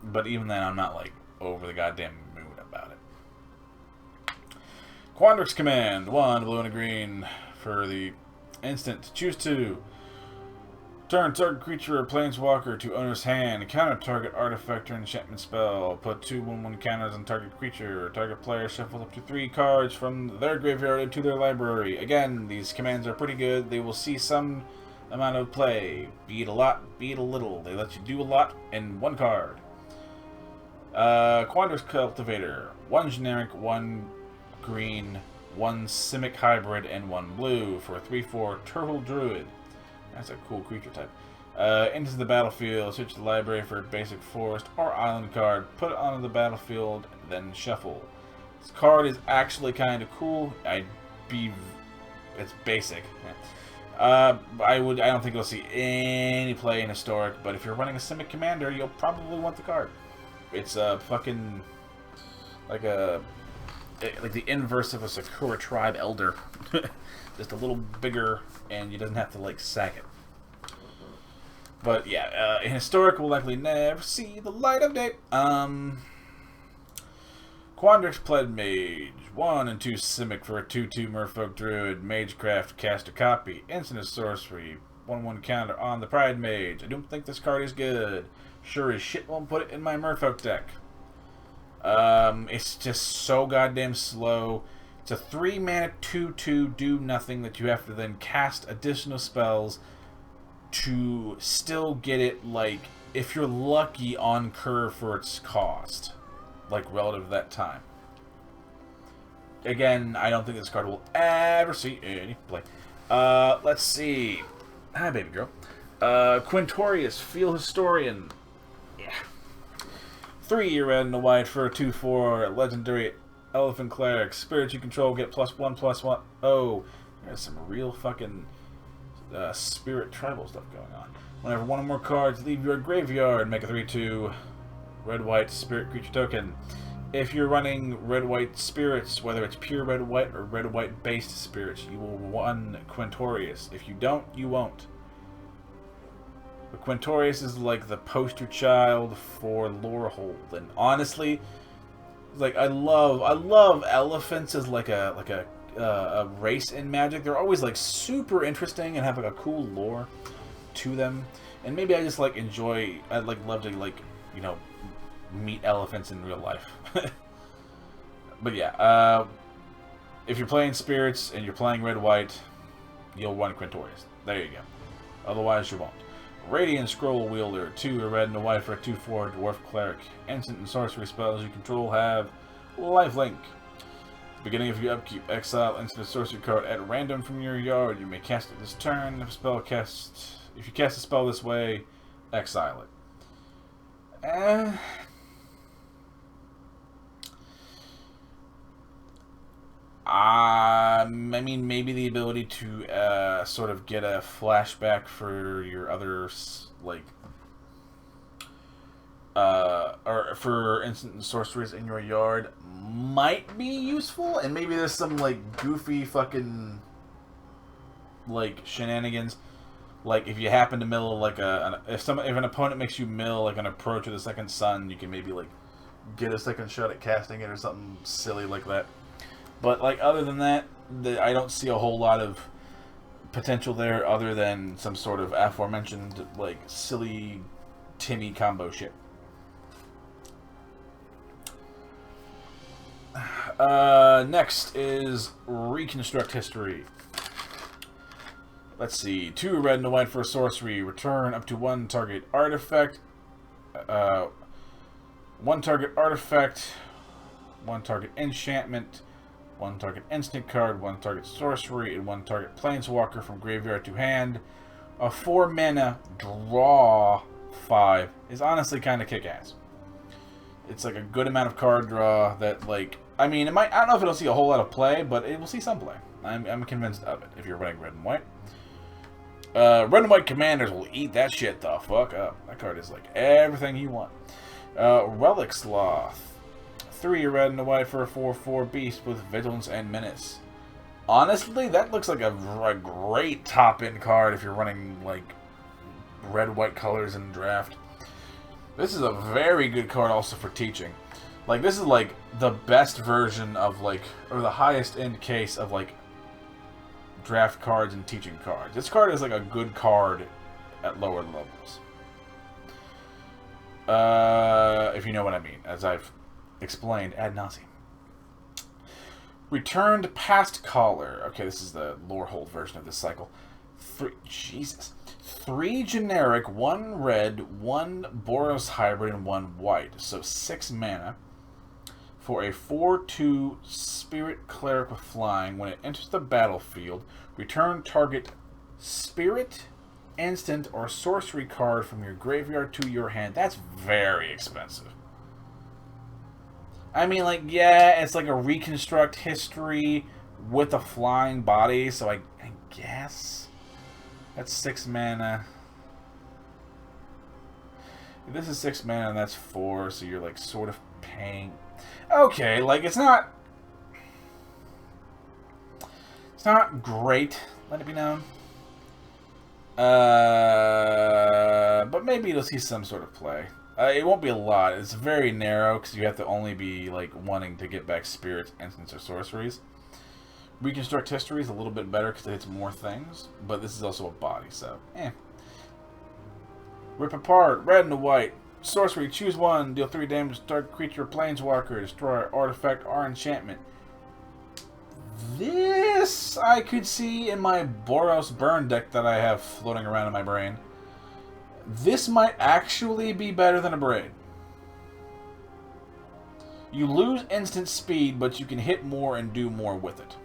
A: But even then, I'm not like over the goddamn moon about it. Quandrix Command, 1 blue and a green for the instant. Choose 2. Turn target creature or planeswalker to owner's hand. Counter target artifact or enchantment spell. Put 2 1/1 counters on target creature. Target player shuffles up to 3 cards from their graveyard into their library. Again, these commands are pretty good. They will see some amount of play. Be it a lot, be it a little. They let you do a lot in 1 card. Quandrix Cultivator. 1 generic, 1 green, 1 Simic Hybrid, and 1 blue for a 3/4 Turtle Druid. That's a cool creature type. Enters the battlefield, search the library for a basic forest or island card, put it onto the battlefield, then shuffle. This card is actually kind of cool. It's basic. I don't think you'll see any play in Historic, but if you're running a Simic Commander, you'll probably want the card. It's fucking like the inverse of a Sakura Tribe Elder. Just a little bigger, and you doesn't have to like sack it. But yeah, in Historic will likely never see the light of day. Quandrix Pledge Mage, 1 and 2 Simic for a 2/2 Merfolk Druid, Magecraft, cast a copy, instant sorcery, 1/1 counter on the Pride Mage. I don't think this card is good. Sure as shit won't put it in my Merfolk deck. It's just so goddamn slow. It's a 3 mana 2/2 do nothing that you have to then cast additional spells to still get it, like, if you're lucky, on curve for its cost. Like, relative to that time. Again, I don't think this card will ever see any play. Let's see. Hi, baby girl. Quintorius, Field Historian. Yeah. 3 red and a white for a 2/4 legendary Elephant Cleric. Spirits you control get +1/+1. Oh, there's some real fucking spirit tribal stuff going on. Whenever 1 or more cards leave your graveyard, make a 3/2 red-white spirit creature token. If you're running red-white spirits, whether it's pure red-white or red-white based spirits, you will run Quintorius. If you don't, you won't. But Quintorius is like the poster child for Lorehold, and honestly, like I love elephants as like a race in Magic. They're always like super interesting and have like a cool lore to them. And maybe I just like I'd like love to like, you know, meet elephants in real life. But yeah, if you're playing spirits and you're playing red-white, you'll run Quintorius. There you go. Otherwise, you won't. Radiant Scroll Wielder, 2 red and a white for a 2/4 Dwarf Cleric. Instant and sorcery spells you control have lifelink. At the beginning of your upkeep, exile instant sorcery card at random from your yard. You may cast it this turn. If you cast a spell this way, exile it. I mean, maybe the ability to sort of get a flashback for your other, like, or for instant sorceries in your yard might be useful, and maybe there's some, like, goofy fucking, like, shenanigans. Like, if you happen to mill, like, if an opponent makes you mill, like, an approach with a second sun, you can maybe, like, get a second shot at casting it or something silly like that. But, like, other than that, I don't see a whole lot of potential there other than some sort of aforementioned, like, silly Timmy combo shit. Next is Reconstruct History. Let's see. 2 red and a white for a sorcery. Return up to 1 target artifact. 1 target artifact. 1 target enchantment. 1 target instant card. 1 target sorcery. And 1 target planeswalker from graveyard to hand. A 4 mana draw 5 is honestly kind of kick-ass. It's like a good amount of card draw that, like, I mean, it might, I don't know if it'll see a whole lot of play, but it will see some play. I'm convinced of it if you're running red and white. Red and white commanders will eat that shit the fuck up. That card is like everything you want. Relic Sloth. 3 red and a white for a 4/4 beast with vigilance and menace. Honestly, that looks like a great top-end card if you're running, like, red-white colors in draft. This is a very good card also for teaching. Like, this is, like, the best version of, like, or the highest end case of, like, draft cards and teaching cards. This card is, like, a good card at lower levels. If you know what I mean, as I've explained ad nauseum. Returned Past Caller. Okay, this is the Lorehold version of this cycle. 3 generic, 1 red, 1 Boros hybrid, and 1 white. So 6 mana for a 4/2 Spirit Cleric with flying. When it enters the battlefield, return target Spirit, instant, or sorcery card from your graveyard to your hand. That's very expensive. I mean, like, yeah, it's like a Reconstruct History with a flying body, so I guess that's 6 mana. This is 6 mana and that's 4, so you're, like, sort of paying. Okay, like, it's not great, let it be known. But maybe it'll see some sort of play. It won't be a lot. It's very narrow because you have to only be, like, wanting to get back spirits, instants, or sorceries. Reconstruct History is a little bit better because it hits more things, but this is also a body, so Rip Apart, red and a white. Sorcery, choose 1, deal 3 damage to target creature or planeswalker, destroy artifact or enchantment. This I could see in my Boros burn deck that I have floating around in my brain. This might actually be better than a Braid. You lose instant speed, but you can hit more and do more with it.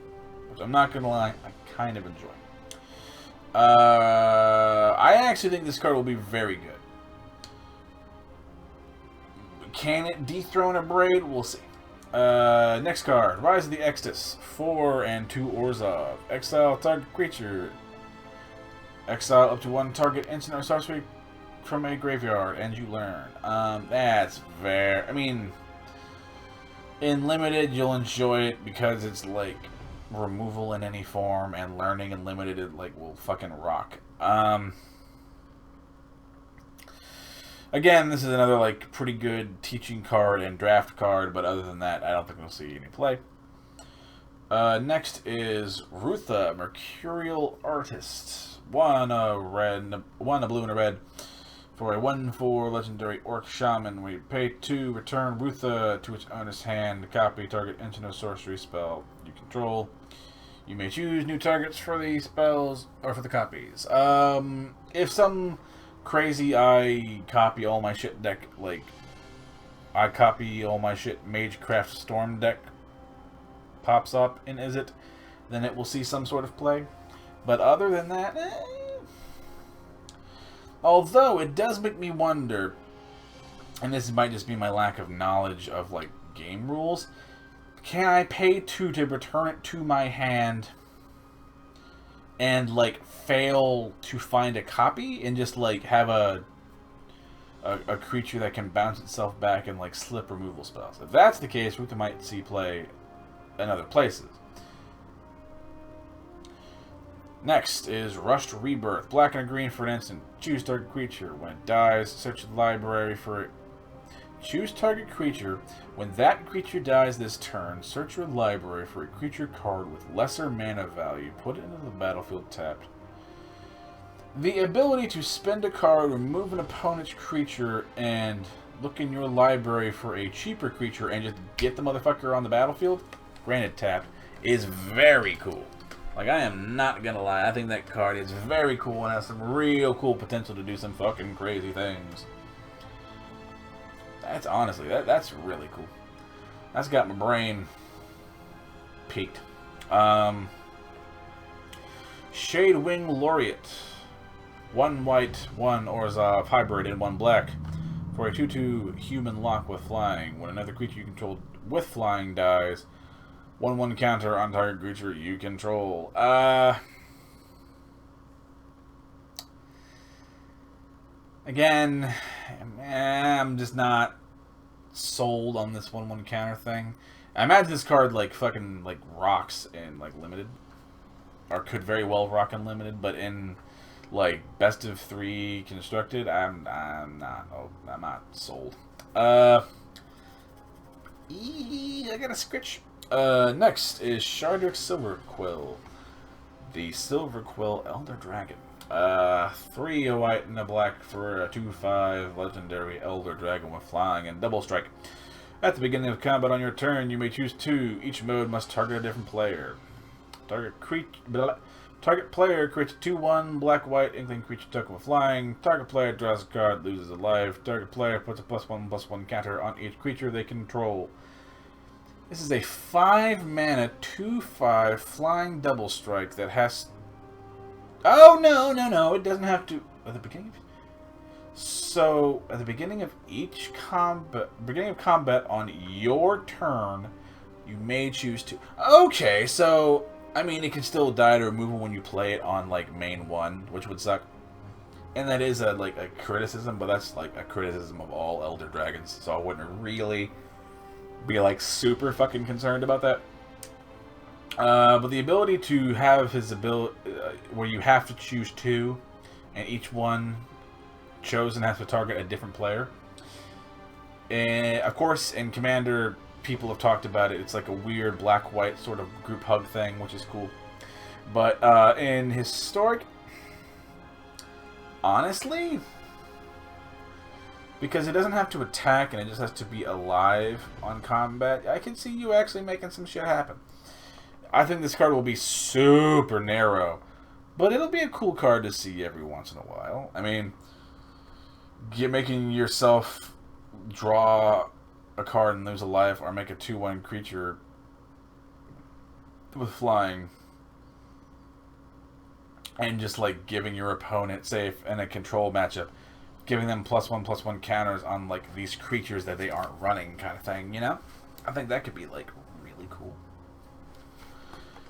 A: Which I'm not gonna lie, I kind of enjoy. I actually think this card will be very good. Can it dethrone a Braid? We'll see. Next card, Rise of the Extus. 4 and 2 Orzhov. Exile target creature. Exile up to 1 target instant or sorcery from a graveyard, and you learn. That's very... I mean, in Limited, you'll enjoy it because it's, like, removal in any form, and learning in Limited, it, like, will fucking rock. Again, this is another, like, pretty good teaching card and draft card, but other than that, I don't think we'll see any play. Next is Rutha, Mercurial Artist. 1 red, 1 a blue and a red. For a 1/4 legendary Orc Shaman, we pay 2, return Rutha to its owner's hand, copy target instant or sorcery spell you control. You may choose new targets for the spells, or for the copies. If some crazy I copy all my shit deck, like, I copy all my shit Magecraft Storm deck pops up in Izzet, then it will see some sort of play. But other than that, although it does make me wonder, and this might just be my lack of knowledge of, like, game rules, can I pay 2 to return it to my hand and, like, fail to find a copy and just, like, have a creature that can bounce itself back and, like, slip removal spells? If that's the case, we might see play in other places. Next is Rushed Rebirth. Black and a green for an instant. Choose target creature. When it dies, search the library for it. Choose target creature. When that creature dies this turn, search your library for a creature card with lesser mana value. Put it into the battlefield tapped. The ability to spend a card, remove an opponent's creature, and look in your library for a cheaper creature and just get the motherfucker on the battlefield, granted tapped, is very cool. Like, I am not gonna lie, I think that card is very cool and has some real cool potential to do some fucking crazy things. That's honestly, that's really cool. That's got my brain peaked. Shadewing Laureate. 1 white, 1 Orzhov hybrid, and 1 black. For a 2/2 human lock with flying. When another creature you control with flying dies, 1/1 counter on target creature you control. Again, I'm just not sold on this 1/1 counter thing. I imagine this card like fucking like rocks in like limited, or could very well rock in limited, but in like best of 3 constructed, I'm not sold. I got a scritch. Next is Shardrick Silver Quill, the Silver Quill Elder Dragon. 3 a white and a black for a 2/5 legendary Elder Dragon with flying and double strike. At the beginning of combat on your turn, you may choose 2. Each mode must target a different player. Target player creates a 2/1 black-white inkling creature token with flying. Target player draws a card, loses a life. Target player puts a +1/+1 counter on each creature they control. This is a 5 mana 2/5 flying double strike that has. Oh no! It doesn't have to at the beginning. So at the beginning of each combat on your turn, you may choose to. Okay, so I mean it can still die to removal when you play it on like main 1, which would suck. And that is a criticism, but that's like a criticism of all Elder Dragons, so I wouldn't really be like super fucking concerned about that. But the ability to have his ability where you have to choose 2, and each one chosen has to target a different player. And of course, in Commander, people have talked about it. It's like a weird black-white sort of group hug thing, which is cool. But in Historic, honestly, because it doesn't have to attack and it just has to be alive on combat, I can see you actually making some shit happen. I think this card will be super narrow, but it'll be a cool card to see every once in a while. I mean, making yourself draw a card and lose a life, or make a 2/1 creature with flying, and just like giving your opponent, say in a control matchup, giving them +1/+1 counters on like these creatures that they aren't running, kind of thing, you know? I think that could be like really cool.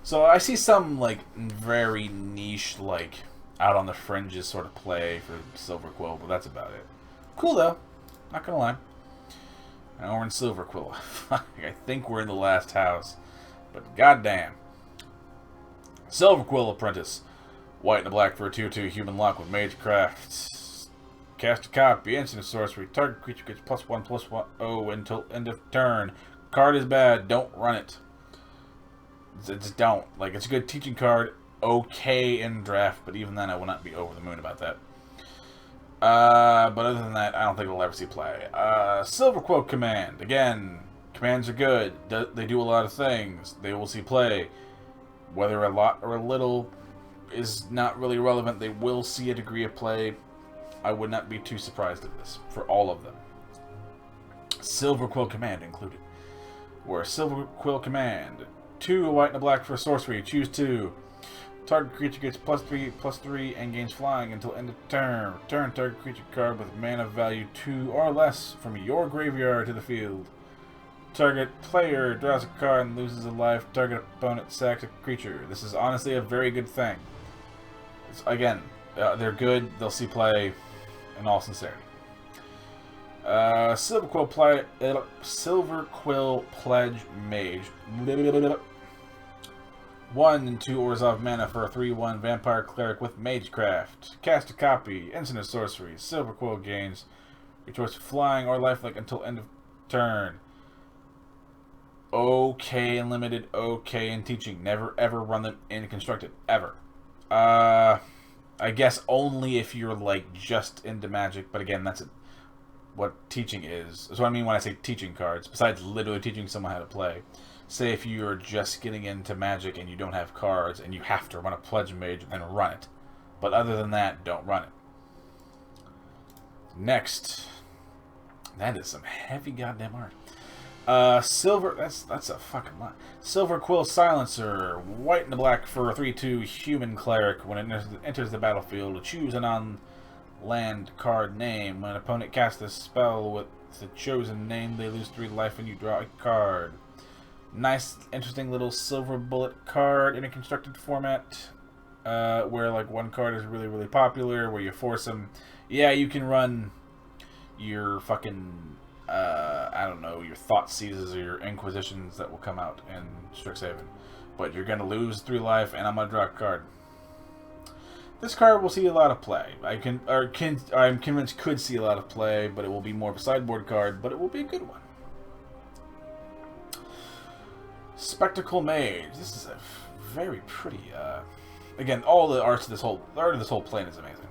A: So I see some like very niche, like out on the fringes sort of play for Silver Quill, but that's about it. Cool though, not gonna lie. An orange Silver Quill. I think we're in the last house, but goddamn. Silver Quill Apprentice. White and a black for a 2/2 human lock with Mage Craft. Cast a copy, instant sorcery. Target creature gets +1/+1 until end of turn. Card is bad, don't run it. Just don't. Like, it's a good teaching card, okay in draft, but even then I will not be over the moon about that. But other than that, I don't think we'll ever see play. Silver Quill Command. Again, commands are good. They do a lot of things. They will see play. Whether a lot or a little is not really relevant, they will see a degree of play. I would not be too surprised at this, for all of them. Silver Quill Command included. Where Silver Quill Command. 2 a white and a black for a sorcery. Choose 2. Target creature gets +3/+3 and gains flying until end of turn. Return target creature card with mana value 2 or less from your graveyard to the field. Target player draws a card and loses a life. Target opponent sacks a creature. This is honestly a very good thing. Again, they're good. They'll see play in all sincerity. Silver Quill Pledge Mage. 1 and 2 Orzhov mana for a 3/1 Vampire Cleric with Magecraft. Cast a copy. Instant sorcery. Silver Quill gains your choice of flying or lifelink until end of turn. Okay in limited, okay in teaching. Never ever run them in constructed. Ever. I guess only if you're like just into Magic, but again, that's what teaching is. That's what I mean when I say teaching cards, besides literally teaching someone how to play. Say if you're just getting into Magic and you don't have cards and you have to run a Pledge Mage, then run it. But other than that, don't run it. Next. That is some heavy goddamn art. Silver, that's a fucking lot. Silver Quill Silencer, white and black for a 3/2 human cleric. When it enters the battlefield, choose a non-land card name. When an opponent casts a spell with the chosen name, they lose 3 life and you draw a card. Nice, interesting little silver bullet card in a constructed format, where like one card is really, really popular, where you force them. Yeah, you can run your fucking I don't know, your Thought Seizes or your Inquisitions that will come out in Strixhaven. But you're going to lose 3 life, and I'm going to draw a card. This card will see a lot of play. I'm convinced could see a lot of play, but it will be more of a sideboard card, but it will be a good one. Spectacle Mage. This is a very pretty, again, all the art of this whole plane is amazing.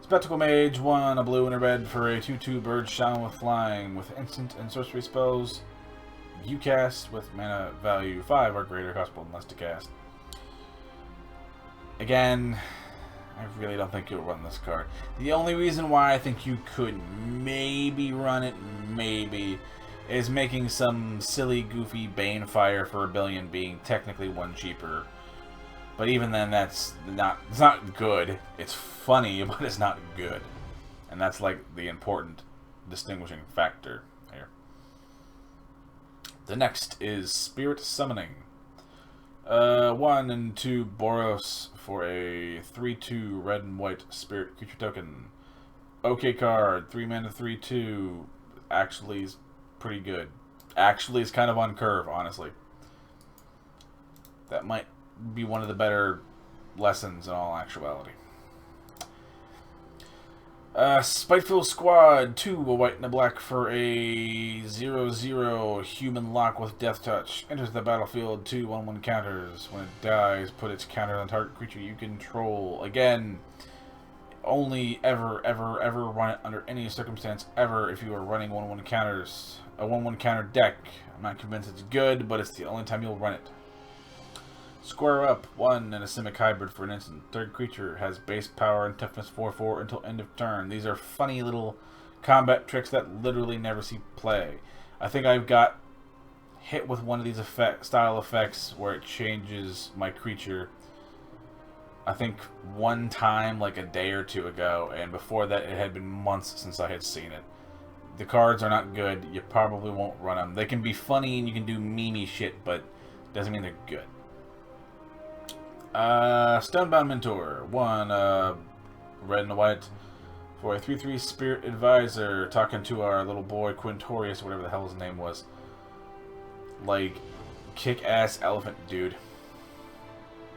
A: Spectacle Mage, 1, a blue and a red for a 2/2 bird shaman with flying. With instant and sorcery spells, you cast with mana value 5 or greater, cost 1 less to cast. Again, I really don't think you'll run this card. The only reason why I think you could maybe run it, is making some silly, goofy Banefire for a billion being technically 1 cheaper. But even then, it's not good. It's funny, but it's not good. And that's like the important distinguishing factor here. The next is Spirit Summoning. 1 and 2 Boros for a 3/2 red and white spirit creature token. Okay card, 3 mana 3/2. Actually is pretty good. Actually is kind of on curve, honestly. That might be one of the better lessons in all actuality. Spiteful Squad, 2, a white and a black for a 0/0 human lock with Death Touch. Enters the battlefield, 2 1/1 counters. When it dies, put its counter on target creature you control. Again, only ever run it under any circumstance ever if you are running 1/1 counters. A 1/1 counter deck. I'm not convinced it's good, but it's the only time you'll run it. Square Up, 1 and a Simic Hybrid for an instant. Third creature has base power and toughness 4/4 until end of turn. These are funny little combat tricks that literally never see play. I think I've got hit with one of these style effects where it changes my creature. I think one time, like a day or 2 ago, and before that it had been months since I had seen it. The cards are not good. You probably won't run them. They can be funny and you can do memey shit, but doesn't mean they're good. Stuntbound Mentor, 1, red and white for a 3/3 Spirit Advisor, talking to our little boy Quintorius, whatever the hell his name was. Like, kick-ass elephant dude.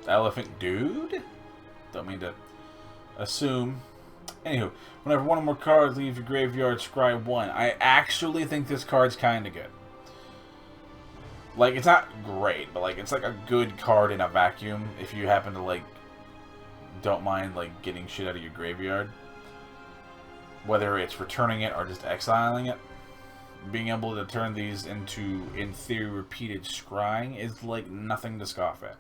A: Elephant dude? Don't mean to assume. Anywho, whenever one or more cards leave your graveyard, scry 1. I actually think this card's kinda good. Like, it's not great, but, like, it's, like, a good card in a vacuum if you happen to, like, don't mind, like, getting shit out of your graveyard. Whether it's returning it or just exiling it. Being able to turn these into, in theory, repeated scrying is, like, nothing to scoff at.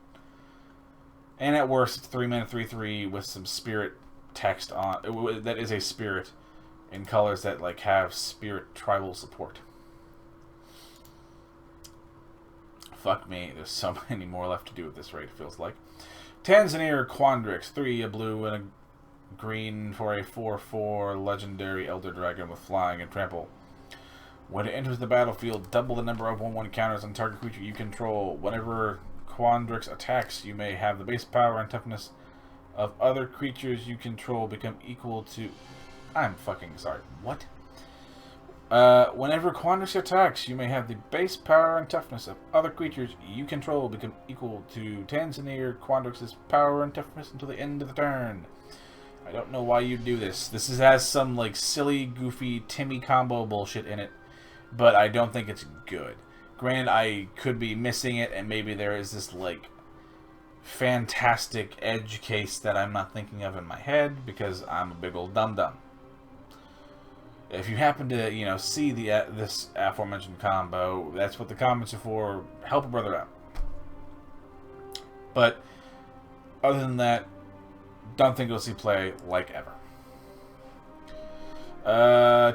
A: And at worst, it's 3 mana 3/3 with some spirit text on that is a spirit in colors that, like, have spirit tribal support. Fuck me, there's so many more left to do at this rate, it feels like. Tanzanir Quandrix, 3, a blue and a green for a 4/4 legendary Elder Dragon with flying and trample. When it enters the battlefield, double the number of 1/1 counters on target creature you control. Whenever Quandrix attacks, you may have the base power and toughness of other creatures you control become equal to... I'm fucking sorry. What? Whenever Quandrix attacks, you may have the base power and toughness of other creatures you control become equal to Tanzania Quandrix's power and toughness until the end of the turn. I don't know why you do this. This has some like silly, goofy Timmy combo bullshit in it, but I don't think it's good. Granted, I could be missing it, and maybe there is this like fantastic edge case that I'm not thinking of in my head because I'm a big old dum-dum. If you happen to, you know, see the this aforementioned combo, that's what the comments are for. Help a brother out. But other than that, don't think you'll see play like ever.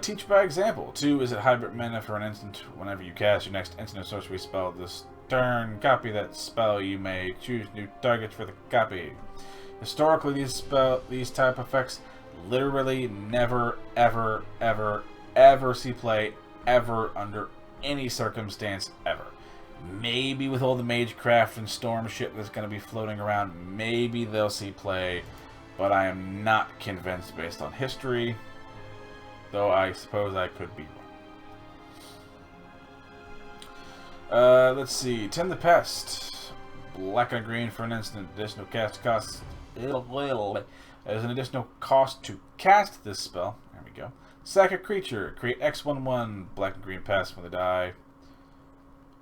A: Teach by example. 2 is a hybrid mana for an instant. Whenever you cast your next instant or sorcery spell this turn, copy that spell. You may choose new targets for the copy. Historically, these type effects literally never, ever, ever, ever see play ever under any circumstance ever. Maybe with all the Magecraft and Storm shit that's going to be floating around, maybe they'll see play, but I am not convinced based on history, though I suppose I could be wrong. Let's see. Tend the Pest. Black and green for an instant. Additional cast cost. There's an additional cost to cast this spell. There we go. Sack a creature. Create X11 black and green pest when they die.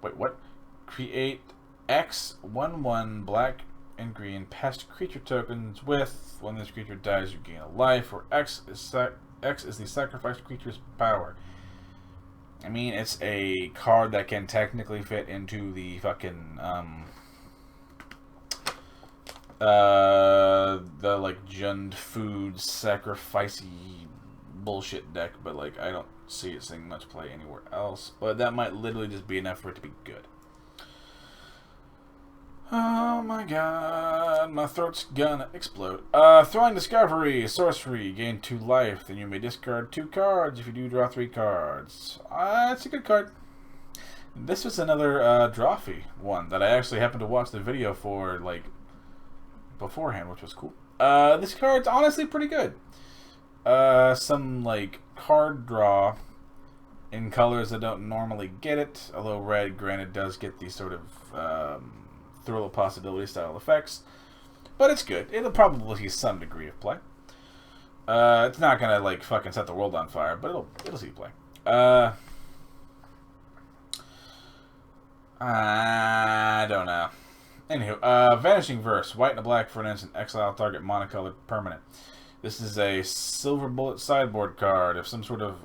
A: Wait, what? Create X11 black and green pest creature tokens with, when this creature dies, you gain a life, or X is the sacrificed creature's power. I mean, it's a card that can technically fit into the fucking, the, like, Jund Food sacrificey bullshit deck, but, like, I don't see it seeing much play anywhere else. But that might literally just be enough for it to be good. Oh my god, my throat's gonna explode. Throwing Discovery, sorcery, gain 2 life, then you may discard 2 cards. If you do, draw 3 cards. It's a good card. This was another Drawfee one that I actually happened to watch the video for, like, beforehand, which was cool. This card's honestly pretty good. Some, like, card draw in colors that don't normally get it, although red, granted, does get these sort of, Thrill of Possibility style effects, but it's good. It'll probably see some degree of play. It's not gonna like fucking set the world on fire, but it'll see play. I don't know. Anywho, Vanishing Verse, white and a black for an instant, exile target monocolored permanent. This is a silver bullet sideboard card. If some sort of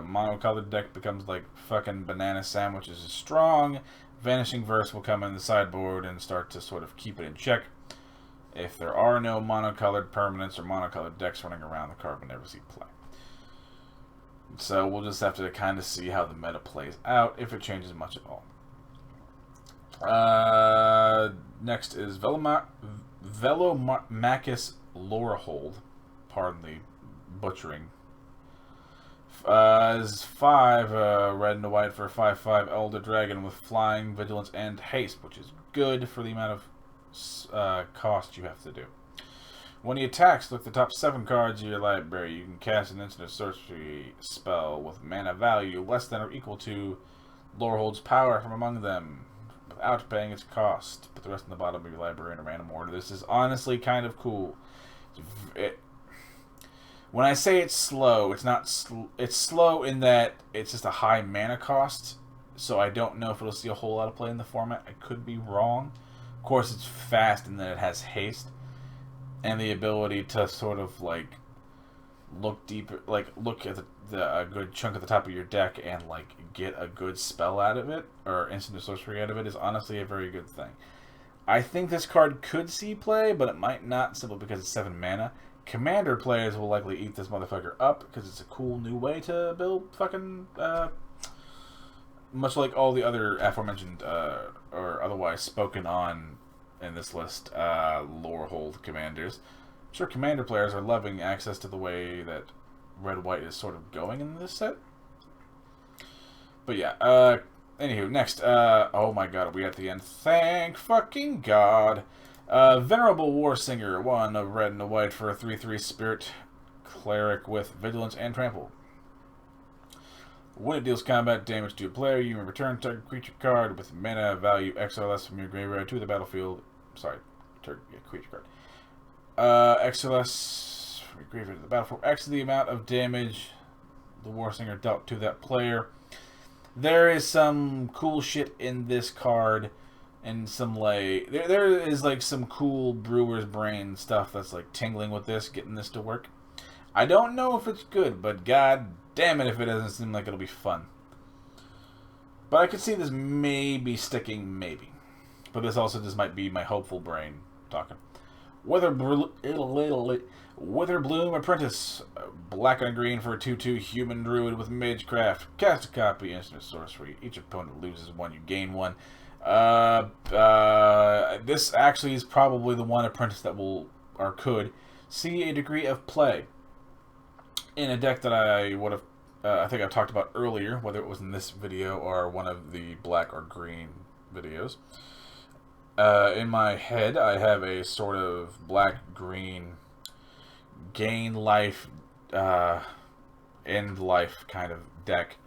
A: monocolored deck becomes like fucking banana sandwiches strong, Vanishing Verse will come in the sideboard and start to sort of keep it in check. If there are no monocolored permanents or monocolored decks running around, the card will never see play. So we'll just have to kind of see how the meta plays out, if it changes much at all. Next is Velomachus Lorehold. Pardon the butchering. Is 5 red and white for a 5/5 Elder Dragon with flying, vigilance, and haste, which is good for the amount of cost you have to do. When he attacks, look the top 7 cards of your library. You can cast an instant sorcery spell with mana value less than or equal to Lorehold's power from among them without paying its cost. Put the rest in the bottom of your library in a random order. This is honestly kind of cool. When I say it's slow, it's not. It's slow in that it's just a high mana cost, so I don't know if it'll see a whole lot of play in the format. I could be wrong. Of course, it's fast in that it has haste and the ability to sort of like look deeper, like look at a good chunk at the top of your deck and like get a good spell out of it or instant sorcery out of it is honestly a very good thing. I think this card could see play, but it might not simply because it's 7 mana. Commander players will likely eat this motherfucker up because it's a cool new way to build fucking, much like all the other aforementioned, or otherwise spoken on in this list, Lorehold commanders. I'm sure Commander players are loving access to the way that Red-White is sort of going in this set. But yeah, anywho, next, oh my god, are we at the end? Thank fucking god. Venerable Warsinger, 1 of red and a white for a 3/3 spirit cleric with vigilance and trample. When it deals combat damage to a player, you may return target creature card with mana value X or less from your graveyard to the battlefield. Sorry, creature card. X or less from your graveyard to the battlefield. X the amount of damage the Warsinger dealt to that player. There is some cool shit in this card, and some like there is like some cool brewer's brain stuff that's like tingling with this, getting this to work. I don't know if it's good, but god damn it if it doesn't seem like it'll be fun. But I could see this maybe sticking, maybe. But this also just might be my hopeful brain talking. Witherbloom Apprentice, black and green for a 2/2 human druid with Magecraft. Cast a copy, instant sorcery. Each opponent loses 1, you gain 1. This actually is probably the one apprentice that will, or could, see a degree of play in a deck that I would have, I think I've talked about earlier, whether it was in this video or one of the black or green videos. In my head, I have a sort of black-green gain life, end life kind of deck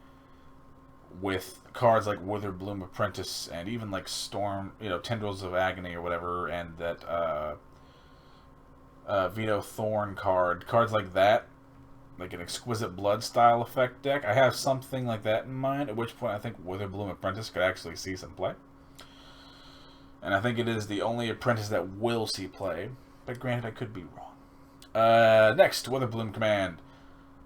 A: with cards like Witherbloom Apprentice and even like Storm, Tendrils of Agony or whatever, and that Veto Thorn card. Cards like that, like an Exquisite Blood style effect deck. I have something like that in mind, at which point I think Witherbloom Apprentice could actually see some play. And I think it is the only apprentice that will see play, but granted I could be wrong. Next, Witherbloom Command.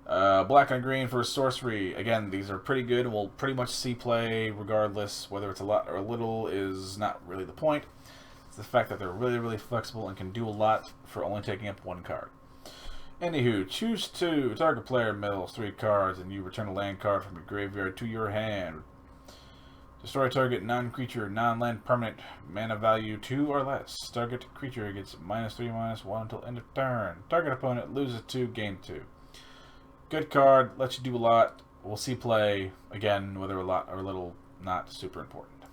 A: Black and green for sorcery. Again, these are pretty good and will pretty much see play regardless. Whether it's a lot or a little is not really the point. It's the fact that they're really, really flexible and can do a lot for only taking up 1 card. Anywho, choose 2. Target player mills 3 cards, and you return a land card from your graveyard to your hand. Destroy target non-creature, non-land permanent, mana value 2 or less. Target creature gets -3/-1 until end of turn. Target opponent loses 2, gain 2. Good card, lets you do a lot. We'll see play. Again, whether a lot or a little, not super important.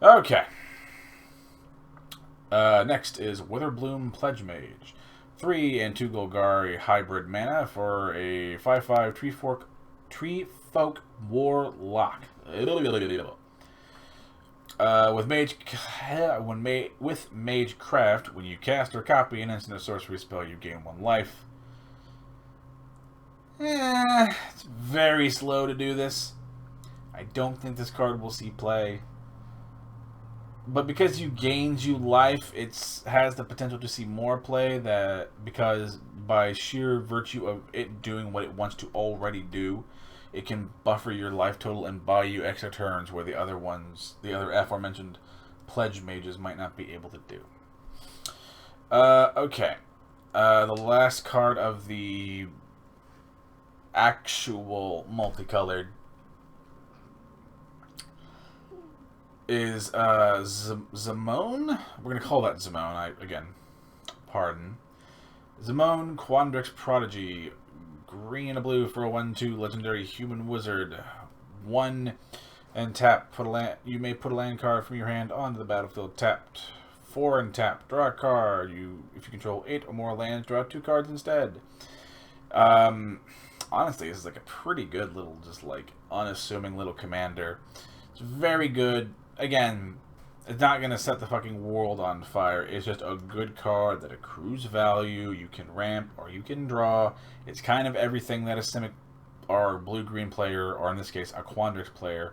A: Okay. Next is Witherbloom Pledge Mage. 3 and 2 Golgari hybrid mana for a 5/5 Tree Folk Warlock. With Magecraft, when you cast or copy an instant or sorcery spell, you gain 1 life. It's very slow to do this. I don't think this card will see play. But because you gains you life, it has the potential to see more play, because by sheer virtue of it doing what it wants to already do, it can buffer your life total and buy you extra turns where the other aforementioned pledge mages might not be able to do. Okay. The last card of the actual multicolored is Zimone. We're going to call that Zimone. Pardon. Zimone Quandrix Prodigy. Green and a blue for a 1/2 legendary human wizard. 1 and tap. You may put a land card from your hand onto the battlefield tapped. 4 and tap. Draw a card. If you control 8 or more lands, draw 2 cards instead. Honestly, this is like a pretty good little, just like unassuming little commander. It's very good. Again, it's not going to set the fucking world on fire. It's just a good card that accrues value. You can ramp or you can draw. It's kind of everything that a Simic or blue-green player, or in this case a Quandrix player,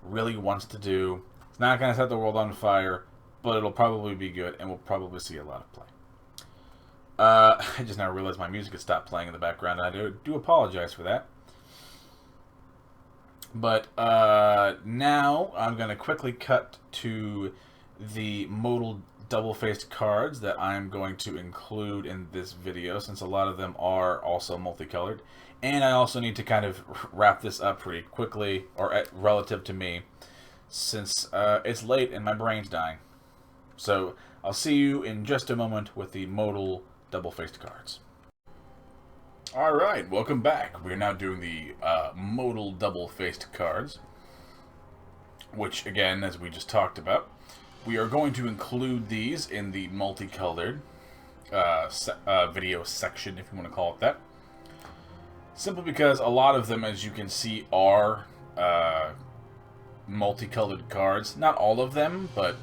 A: really wants to do. It's not going to set the world on fire, but it'll probably be good and we'll probably see a lot of play. I just now realized my music had stopped playing in the background, and I do apologize for that. But now I'm going to quickly cut to the modal double-faced cards that I'm going to include in this video, since a lot of them are also multicolored. And I also need to kind of wrap this up pretty quickly, or relative to me, since it's late and my brain's dying. So I'll see you in just a moment with the modal double-faced cards. Alright, welcome back. We're now doing the modal double-faced cards, which, again, as we just talked about, we are going to include these in the multicolored video section, if you want to call it that. Simply because a lot of them, as you can see, are multicolored cards. Not all of them, but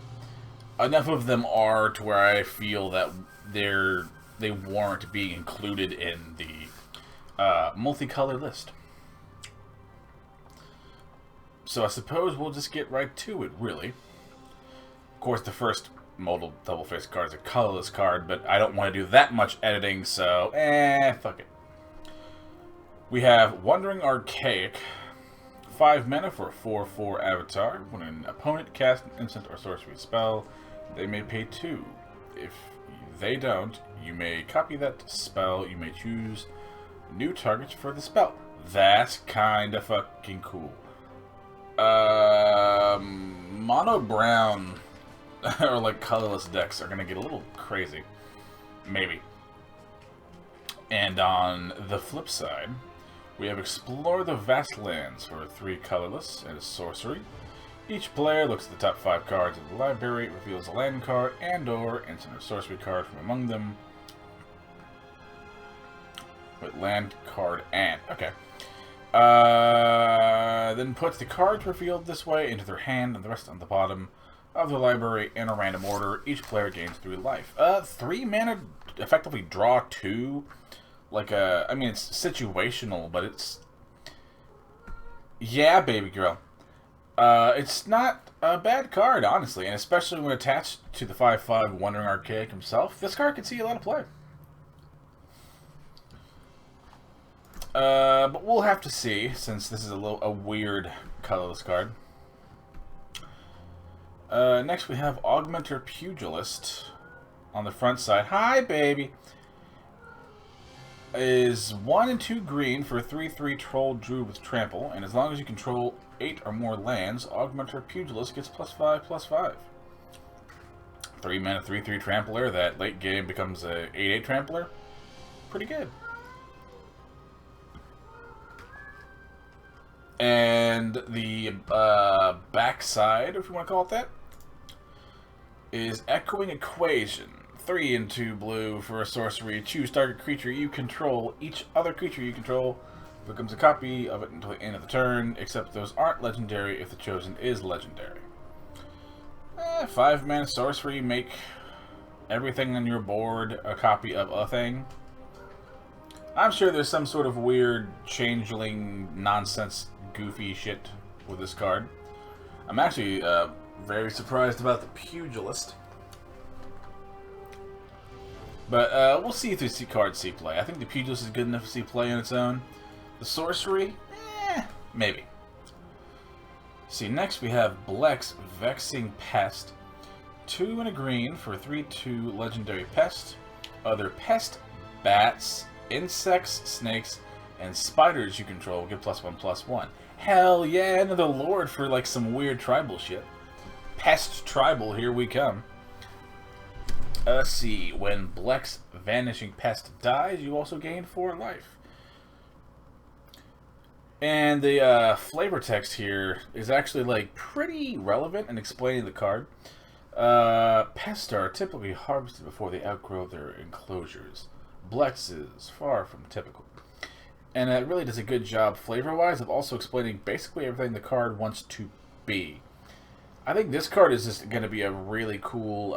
A: enough of them are to where I feel that they warrant being included in the multicolored list. So I suppose we'll just get right to it, really. Of course, the first modal double-faced card is a colorless card, but I don't want to do that much editing, so fuck it. We have Wandering Archaic, 5 mana for a 4/4 avatar. When an opponent casts an instant or sorcery spell, they may pay 2. If they don't, you may copy that spell. You may choose new targets for the spell. That's kinda fucking cool. Mono brown or like colorless decks are gonna get a little crazy. Maybe. And on the flip side, we have Explore the Vast Lands for 3 colorless and a sorcery. Each player looks at the top 5 cards of the library, reveals a land card and/or instant or sorcery card from among them. With land card and okay. Then puts the cards revealed this way into their hand and the rest on the bottom of the library in a random order. Each player gains 3 life. 3 mana, effectively draw 2. Like I mean, it's situational, but it's, yeah, baby girl. It's not a bad card, honestly, and especially when attached to the 5/5 Wandering Archaic himself, this card can see a lot of play. But we'll have to see, since this is a weird colorless card. Next we have Augmenter Pugilist on the front side. Hi, baby! Is 1 and 2 green for a 3/3 Troll Druid with Trample, and as long as you control 8 or more lands, Augmenter Pugilist gets +5/+5. 3 mana 3/3 Trampler that late game becomes a 8/8 Trampler. Pretty good. And the backside, if you want to call it that, is Echoing Equation. 3 and 2 blue for a sorcery. Choose target creature you control. Each other creature you control becomes a copy of it until the end of the turn, except those aren't legendary if the chosen is legendary. 5 mana sorcery. Make everything on your board a copy of a thing. I'm sure there's some sort of weird changeling nonsense goofy shit with this card. I'm actually very surprised about the Pugilist. But we'll see if these cards see play. I think the Pugilist is good enough to see play on its own. The sorcery? Maybe. See, next we have Blex Vexing Pest. 2 and a green for a 3/2 legendary pest. Other pest, bats, insects, snakes, and spiders you control get +1/+1. Hell yeah, another lord for like some weird tribal shit. Pest tribal, here we come. Let's see, when Blex Vanishing Pest dies, you also gain 4 life. And the flavor text here is actually like pretty relevant in explaining the card. Pests are typically harvested before they outgrow their enclosures. Blex is far from typical. And it really does a good job flavor-wise of also explaining basically everything the card wants to be. I think this card is just going to be a really cool,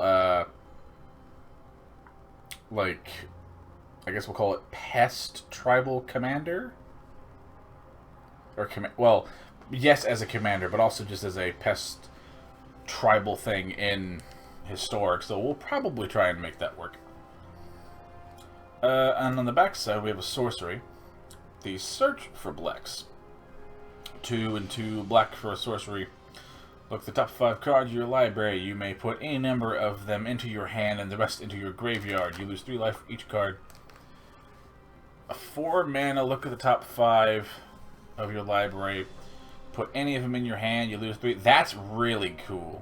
A: like, I guess we'll call it Pest Tribal Commander? Or, well, yes as a commander, but also just as a pest tribal thing in Historic, so we'll probably try and make that work. And on the back side, we have a sorcery. The Search for Blex. 2 and 2 black for a sorcery. Look at the top 5 cards of your library. You may put any number of them into your hand and the rest into your graveyard. You lose 3 life for each card. A 4 mana, look at the top 5 of your library. Put any of them in your hand, you lose 3. That's really cool.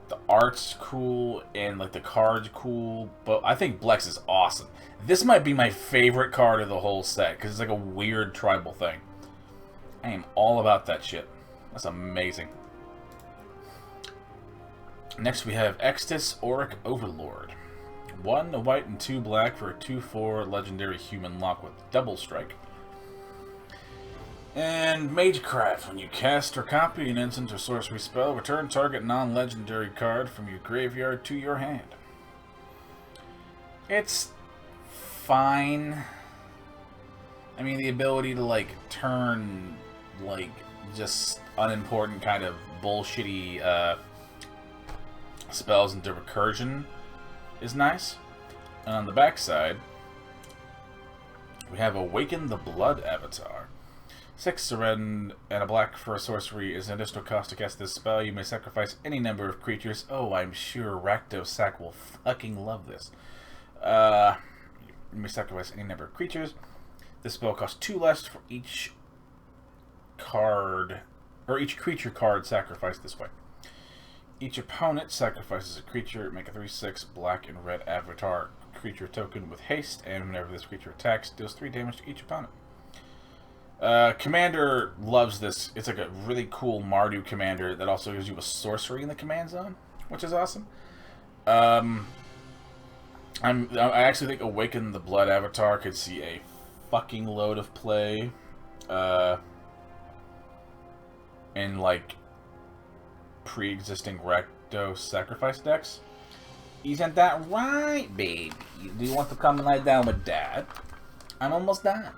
A: The art's cool, and like the card's cool, but I think Blex is awesome. This might be my favorite card of the whole set, because it's like a weird tribal thing. I am all about that shit. That's amazing. Next we have Extus, Auric, Overlord. 1 white and 2 black for a 2/4 legendary human lock with double strike. And Magecraft. When you cast or copy an instant or sorcery spell, return target non-legendary card from your graveyard to your hand. It's fine. I mean, the ability to, like, turn, like, just unimportant kind of bullshitty spells into recursion is nice. And on the backside, we have Awaken the Blood Avatar. 6 red and a black for a sorcery is an additional cost to cast this spell. You may sacrifice any number of creatures. Oh, I'm sure Rakdos will fucking love this. You may sacrifice any number of creatures. This spell costs 2 less for each card, or each creature card sacrificed this way. Each opponent sacrifices a creature. Make a 3/6 black and red avatar creature token with haste, and whenever this creature attacks, deals 3 damage to each opponent. Commander loves this. It's like a really cool Mardu commander that also gives you a sorcery in the command zone, which is awesome. I actually think Awaken the Blood Avatar could see a fucking load of play in like pre-existing Rakdos sacrifice decks. Isn't that right, baby? Do you want to come and lie down with Dad? I'm almost done.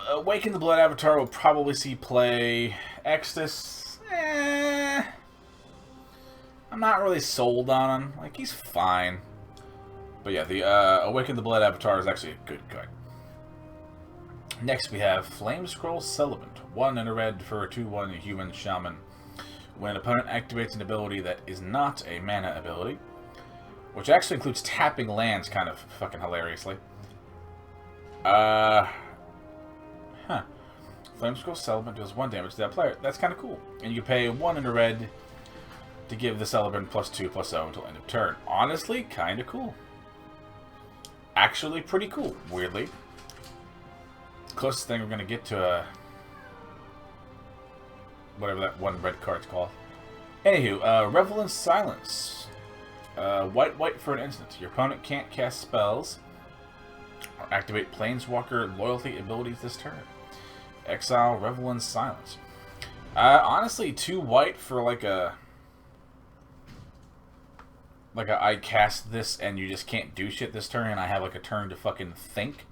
A: Awaken the Blood Avatar will probably see play. Extus, I'm not really sold on him. Like, he's fine. But yeah, the Awaken the Blood Avatar is actually a good card. Next we have Flame Scroll Celebrant. 1 and a red for a 2/1 human shaman. When an opponent activates an ability that is not a mana ability, which actually includes tapping lands kind of fucking hilariously. Flame Scroll Celebrant deals 1 damage to that player. That's kind of cool. And you pay 1 and a red to give the Celebrant +2/+0 until end of turn. Honestly, kind of cool. Actually pretty cool, weirdly. Closest thing we're going to get to a... whatever that 1 red card's called. Anywho, Revel in Silence. White for an instant. Your opponent can't cast spells or activate Planeswalker loyalty abilities this turn. Exile Revel in Silence. Honestly, 2 white for like a I cast this and you just can't do shit this turn, and I have like a turn to fucking think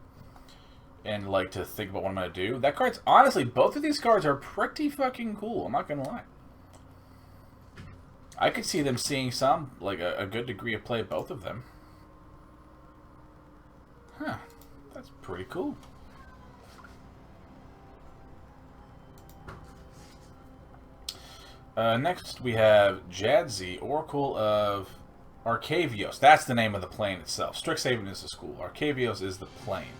A: and like to think about what I'm gonna do. That card's honestly, both of these cards are pretty fucking cool. I'm not gonna lie. I could see them seeing some like a good degree of play, both of them. Huh, that's pretty cool. Next we have Jazzy, Oracle of Arcavios. That's the name of the plane itself. Strixhaven is the school. Arcavios is the plane.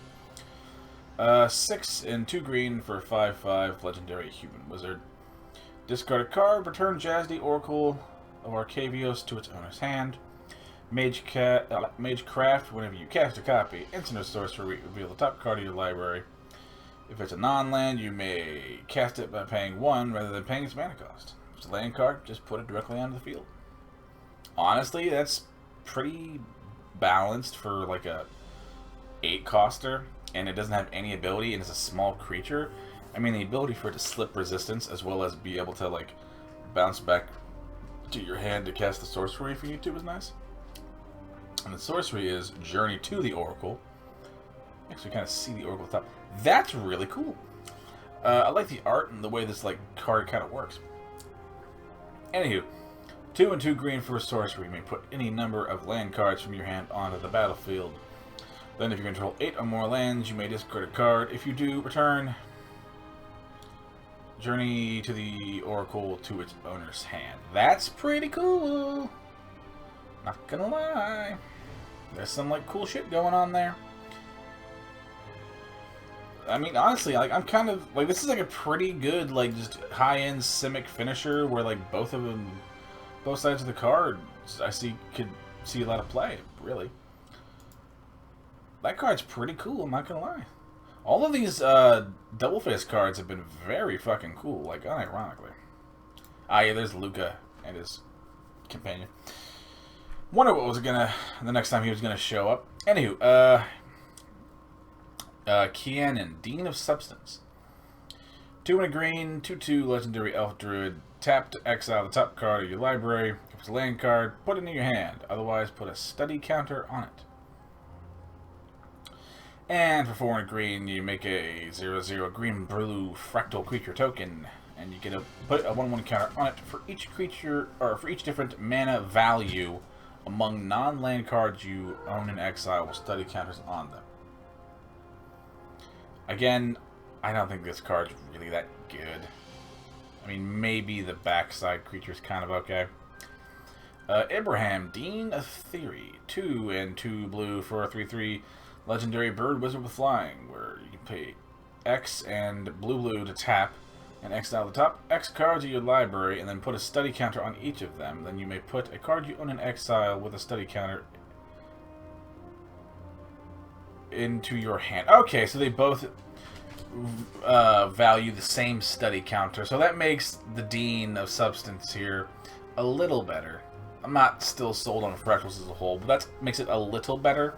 A: 6 and 2 green for 5/5 legendary human wizard. Discard a card. Return Jazzy, Oracle of Arcavios to its owner's hand. Magecraft. Whenever you cast a copy, instant or sorcery, reveal the top card of your library. If it's a non-land, you may cast it by paying 1 rather than paying its mana cost. If it's a land card, just put it directly onto the field. Honestly, that's pretty balanced for like a 8-coster, and it doesn't have any ability, and it's a small creature. I mean, the ability for it to slip resistance as well as be able to like bounce back to your hand to cast the sorcery if you need to is nice. And the sorcery is Journey to the Oracle. Actually, kind of see the Oracle at the top. That's really cool. I like the art and the way this like card kind of works. Anywho, 2 and 2 green for a sorcery. You may put any number of land cards from your hand onto the battlefield. Then if you control 8 or more lands, you may discard a card. If you do, return Journey to the Oracle to its owner's hand. That's pretty cool. Not gonna lie. There's some like cool shit going on there. I mean, honestly, like, I'm kind of, like, this is, like, a pretty good, like, just high-end Simic finisher where, like, both sides of the card, could see a lot of play, really. That card's pretty cool, I'm not gonna lie. All of these, double face cards have been very fucking cool, like, unironically. Ah, yeah, there's Luca and his companion. Wonder what was the next time he was gonna show up. Anywho, Kianan, Dean of Substance. 2 and a green, 2/2 legendary elf druid. Tap to exile the top card of your library. If it's a land card, put it in your hand. Otherwise, put a study counter on it. And for 4 and a green, you make a 0/0 green-blue fractal creature token. And you get to put a 1/1 counter on it for each creature, or for each different mana value among non-land cards you own in exile with study counters on them. Again, I don't think this card's really that good. I mean, maybe the backside creature's kind of okay. Ibrahim, Dean of Theory. 2 and 2 blue for a 3/3 legendary bird wizard with flying, where you can pay X and blue to tap and exile the top X cards of your library and then put a study counter on each of them. Then you may put a card you own in exile with a study counter into your hand. Okay, so they both value the same study counter, so that makes the Dean of Substance here a little better. I'm not still sold on Fractals as a whole, but that makes it a little better.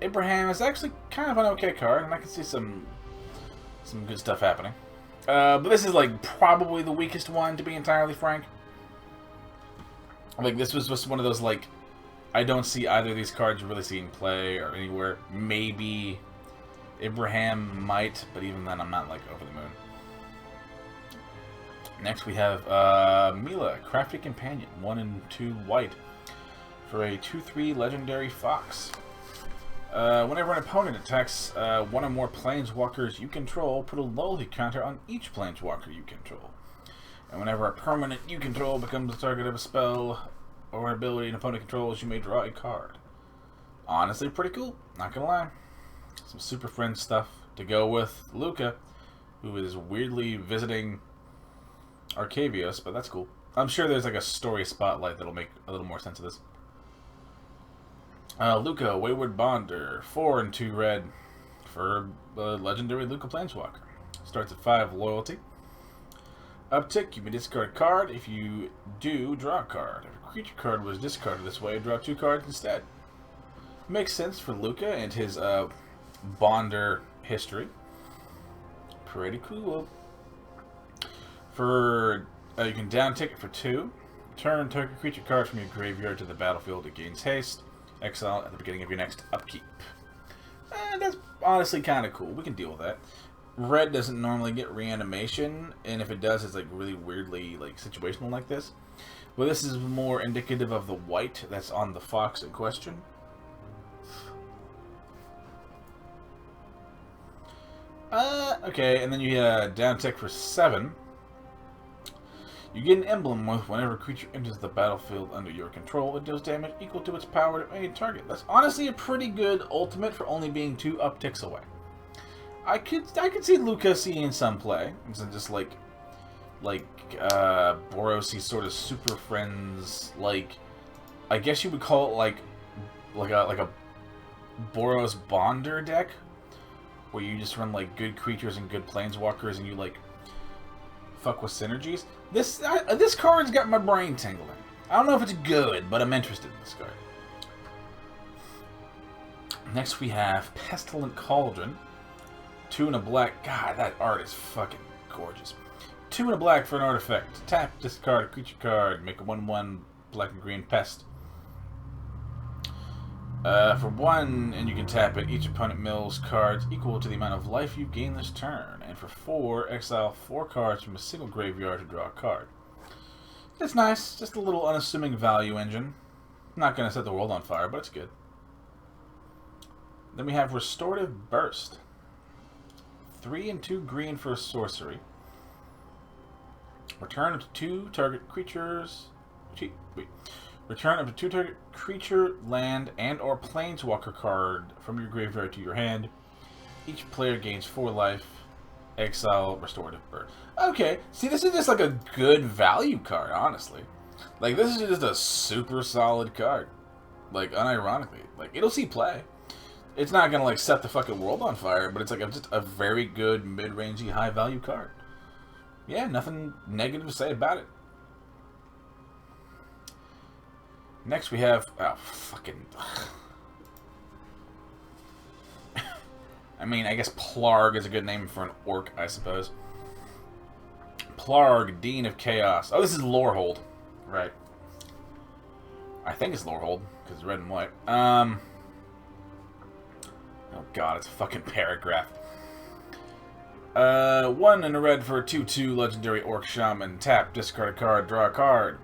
A: Ibrahim is actually kind of an okay card, and I can see some good stuff happening. But this is like probably the weakest one, to be entirely frank. Like, this was just one of those, like, I don't see either of these cards really seeing play or anywhere. Maybe Ibrahim might, but even then I'm not, like, over the moon. Next we have Mila, Crafty Companion, 1 and 2 white for a 2/3 legendary fox. Whenever an opponent attacks one or more planeswalkers you control, put a loyalty counter on each planeswalker you control. And whenever a permanent you control becomes the target of a spell or an ability an opponent controls, you may draw a card. Honestly, pretty cool, not gonna lie. Some Super Friends stuff to go with Luca, who is weirdly visiting Arcavios, but that's cool. I'm sure there's like a story spotlight that'll make a little more sense of this. Luca, Wayward Bonder, 4 and 2 red for legendary Luca Planeswalker. Starts at 5 loyalty. Uptick, you may discard a card. If you do, draw a card. If a creature card was discarded this way, draw 2 cards instead. Makes sense for Luca and his Bonder history. Pretty cool. For you can downtick it for 2. Turn target creature card from your graveyard to the battlefield. It gains haste. Exile at the beginning of your next upkeep. That's honestly kind of cool. We can deal with that. Red doesn't normally get reanimation, and if it does, it's like really weirdly like situational like this. But this is more indicative of the white that's on the fox in question. Okay, and then you downtick for 7. You get an emblem with whenever a creature enters the battlefield under your control, it deals damage equal to its power to any target. That's honestly a pretty good ultimate for only being 2 upticks away. I could see Luca seeing some play. It's just like Boros sort of Super Friends, like, I guess you would call it like a Boros Bonder deck, where you just run like good creatures and good planeswalkers, and you like fuck with synergies. This card's got my brain tingling. I don't know if it's good, but I'm interested in this card. Next we have Pestle and Cauldron. 2 and a black. God, that art is fucking gorgeous. 2 and a black for an artifact. Tap, discard a creature card. Make a 1/1 black and green pest. For 1, and you can tap it, each opponent mills cards equal to the amount of life you've gained this turn. And for 4, exile 4 cards from a single graveyard to draw a card. It's nice, just a little unassuming value engine. Not going to set the world on fire, but it's good. Then we have Restorative Burst. 3 and 2 green for a sorcery. Return up to 2 target creatures. Return up to 2 target creature, land, and/or planeswalker card from your graveyard to your hand. Each player gains 4 life. Exile Restorative Burst. Okay, see, this is just like a good value card, honestly. Like, this is just a super solid card. Like, unironically. Like, it'll see play. It's not gonna, like, set the fucking world on fire, but it's like just a very good, mid-rangey, high-value card. Yeah, nothing negative to say about it. Next we have... Oh, fucking... I mean, I guess Plarg is a good name for an orc, I suppose. Plarg, Dean of Chaos. Oh, this is Lorehold. Right. I think it's Lorehold, because it's red and white. Oh god, it's a fucking paragraph. 1 in a red for a 2/2 legendary orc shaman. Tap, discard a card, draw a card.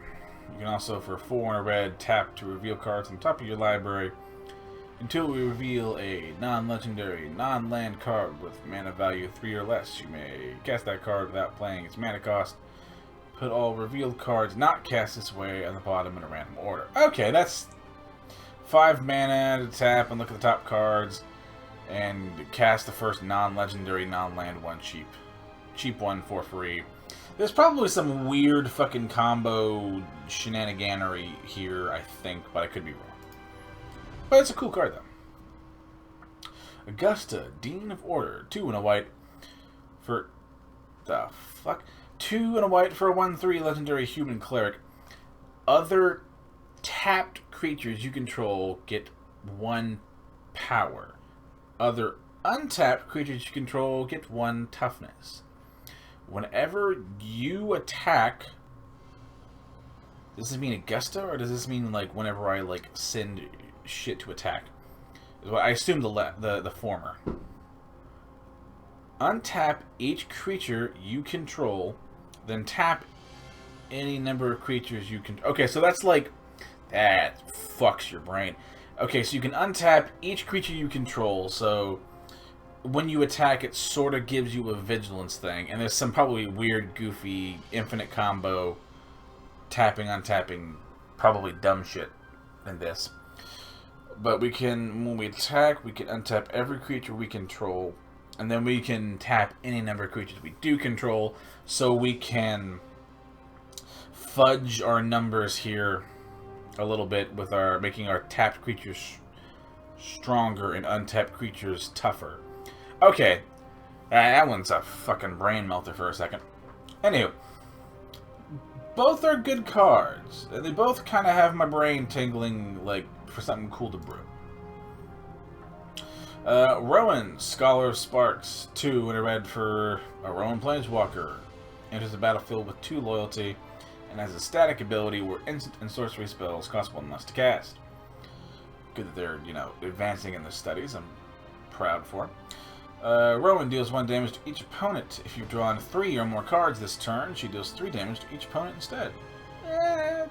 A: You can also, for 4 in a red, tap to reveal cards on top of your library until we reveal a non-legendary, non-land card with mana value 3 or less. You may cast that card without playing its mana cost. Put all revealed cards not cast this way on the bottom in a random order. Okay, that's 5 mana to tap and look at the top cards and cast the first non-legendary, non-land one cheap. Cheap one for free. There's probably some weird fucking combo shenaniganery here, I think, but I could be wrong. But it's a cool card, though. Augusta, Dean of Order. 2 and a white for... The fuck? 2 and a white for a 1/3 legendary human cleric. Other tapped creatures you control get 1 power. Other untapped creatures you control get 1 toughness. Whenever you attack... Does this mean Augusta, or does this mean, like, whenever I, like, send shit to attack? I assume the former. Untap each creature you control, then tap any number of creatures you can... Okay, so that's like... That fucks your brain. Okay, so you can untap each creature you control, so when you attack, it sort of gives you a vigilance thing, and there's some probably weird, goofy, infinite combo, tapping, untapping, probably dumb shit in this. But we can, when we attack, we can untap every creature we control, and then we can tap any number of creatures we do control, so we can fudge our numbers here a little bit with our making our tapped creatures stronger and untapped creatures tougher. Okay, that one's a fucking brain melter for a second. Anywho, both are good cards. They both kind of have my brain tingling, like, for something cool to brew. Rowan, Scholar of Sparks. 2 and a red for a Rowan Planeswalker. Enters the battlefield with 2 loyalty, and has a static ability where instant and sorcery spells cost 1 less to cast. Good that they're, you know, advancing in the studies. I'm proud for them. Rowan deals 1 damage to each opponent. If you've drawn 3 or more cards this turn, she deals 3 damage to each opponent instead.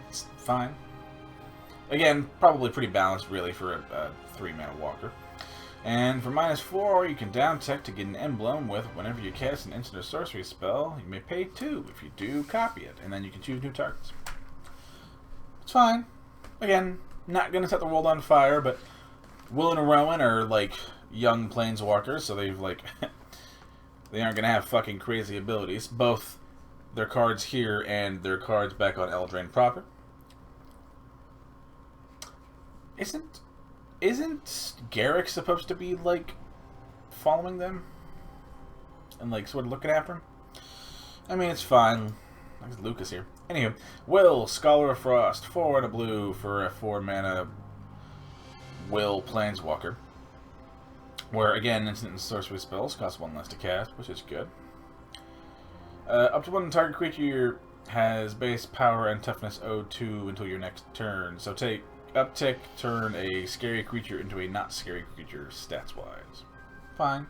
A: It's fine. Again, probably pretty balanced, really, for a 3-mana walker. And for -4, you can down tech to get an emblem with whenever you cast an instant or sorcery spell, you may pay 2. If you do, copy it, and then you can choose new targets. It's fine. Again, not going to set the world on fire, but Will and Rowan are, like, young planeswalkers, so they've, like, they aren't going to have fucking crazy abilities. Both their cards here and their cards back on Eldraine proper. Isn't Garrick supposed to be, like, following them? And, like, sort of looking after him? I mean, it's fine. There's Lucas here. Anywho, Will, Scholar of Frost. 4 and a blue for a 4-mana Will Planeswalker. Where, again, instant and sorcery spells cost 1 less to cast, which is good. Up to 1 target creature has base power and toughness O2 until your next turn. So take uptick, turn a scary creature into a not scary creature, stats-wise. Fine.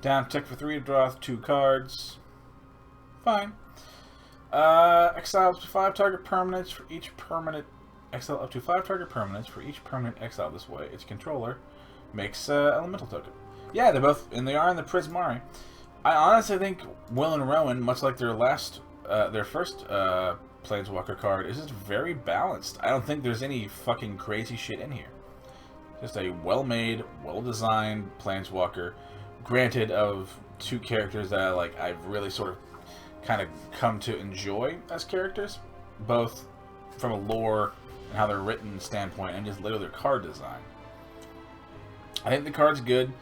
A: Down tick for 3 to draw 2 cards. Fine. Exile up to 5 target permanents for each permanent. Exile up to 5 target permanents for each permanent exile this way. Its controller makes elemental token. Yeah, they're both, and they are in the Prismari. I honestly think Will and Rowan, much like their first Planeswalker card, is just very balanced. I don't think there's any fucking crazy shit in here. Just a well-made, well-designed Planeswalker. granted, of two characters that I've really sort of kind of come to enjoy as characters, both from a lore and how they're written standpoint, and just literally their card design. I think the card's good.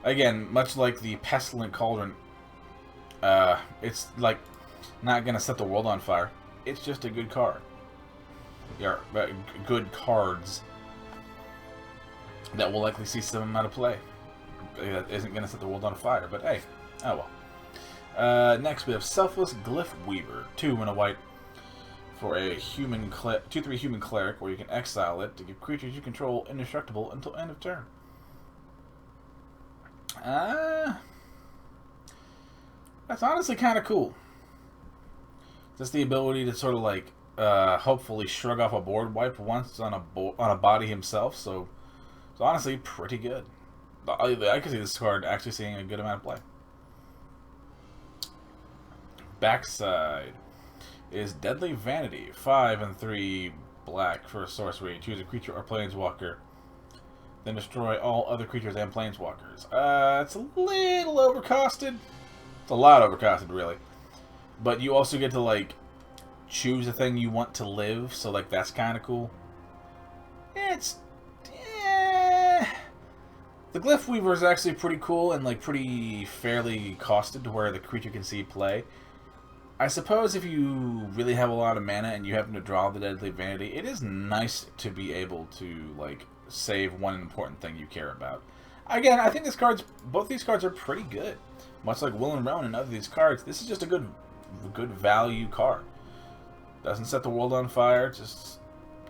A: Again, much like the Pestle and Cauldron, it's not gonna set the world on fire. It's just a good card. Yeah, good cards that will likely see some amount of play. That isn't gonna set the world on fire, but hey, oh well. Next we have Selfless Glyph Weaver, 2 and a white for a 2/3 human cleric, where you can exile it to give creatures you control indestructible until end of turn. That's honestly kind of cool. Just the ability to sort of hopefully shrug off a board wipe once on a body himself. So it's honestly pretty good. I can see this card actually seeing a good amount of play. Backside is Deadly Vanity, 5 and 3 black for a sorcery. Choose a creature or planeswalker, then destroy all other creatures and planeswalkers. It's a little overcosted. It's a lot overcosted, really. But you also get to choose a thing you want to live, so that's kind of cool. The Glyph Weaver is actually pretty cool and pretty fairly costed to where the creature can see play. I suppose if you really have a lot of mana and you happen to draw the Deadly Vanity, it is nice to be able to save one important thing you care about. Again, I think both these cards are pretty good. Much like Will and Rowan and other of these cards, this is just a good value card. Doesn't set the world on fire, just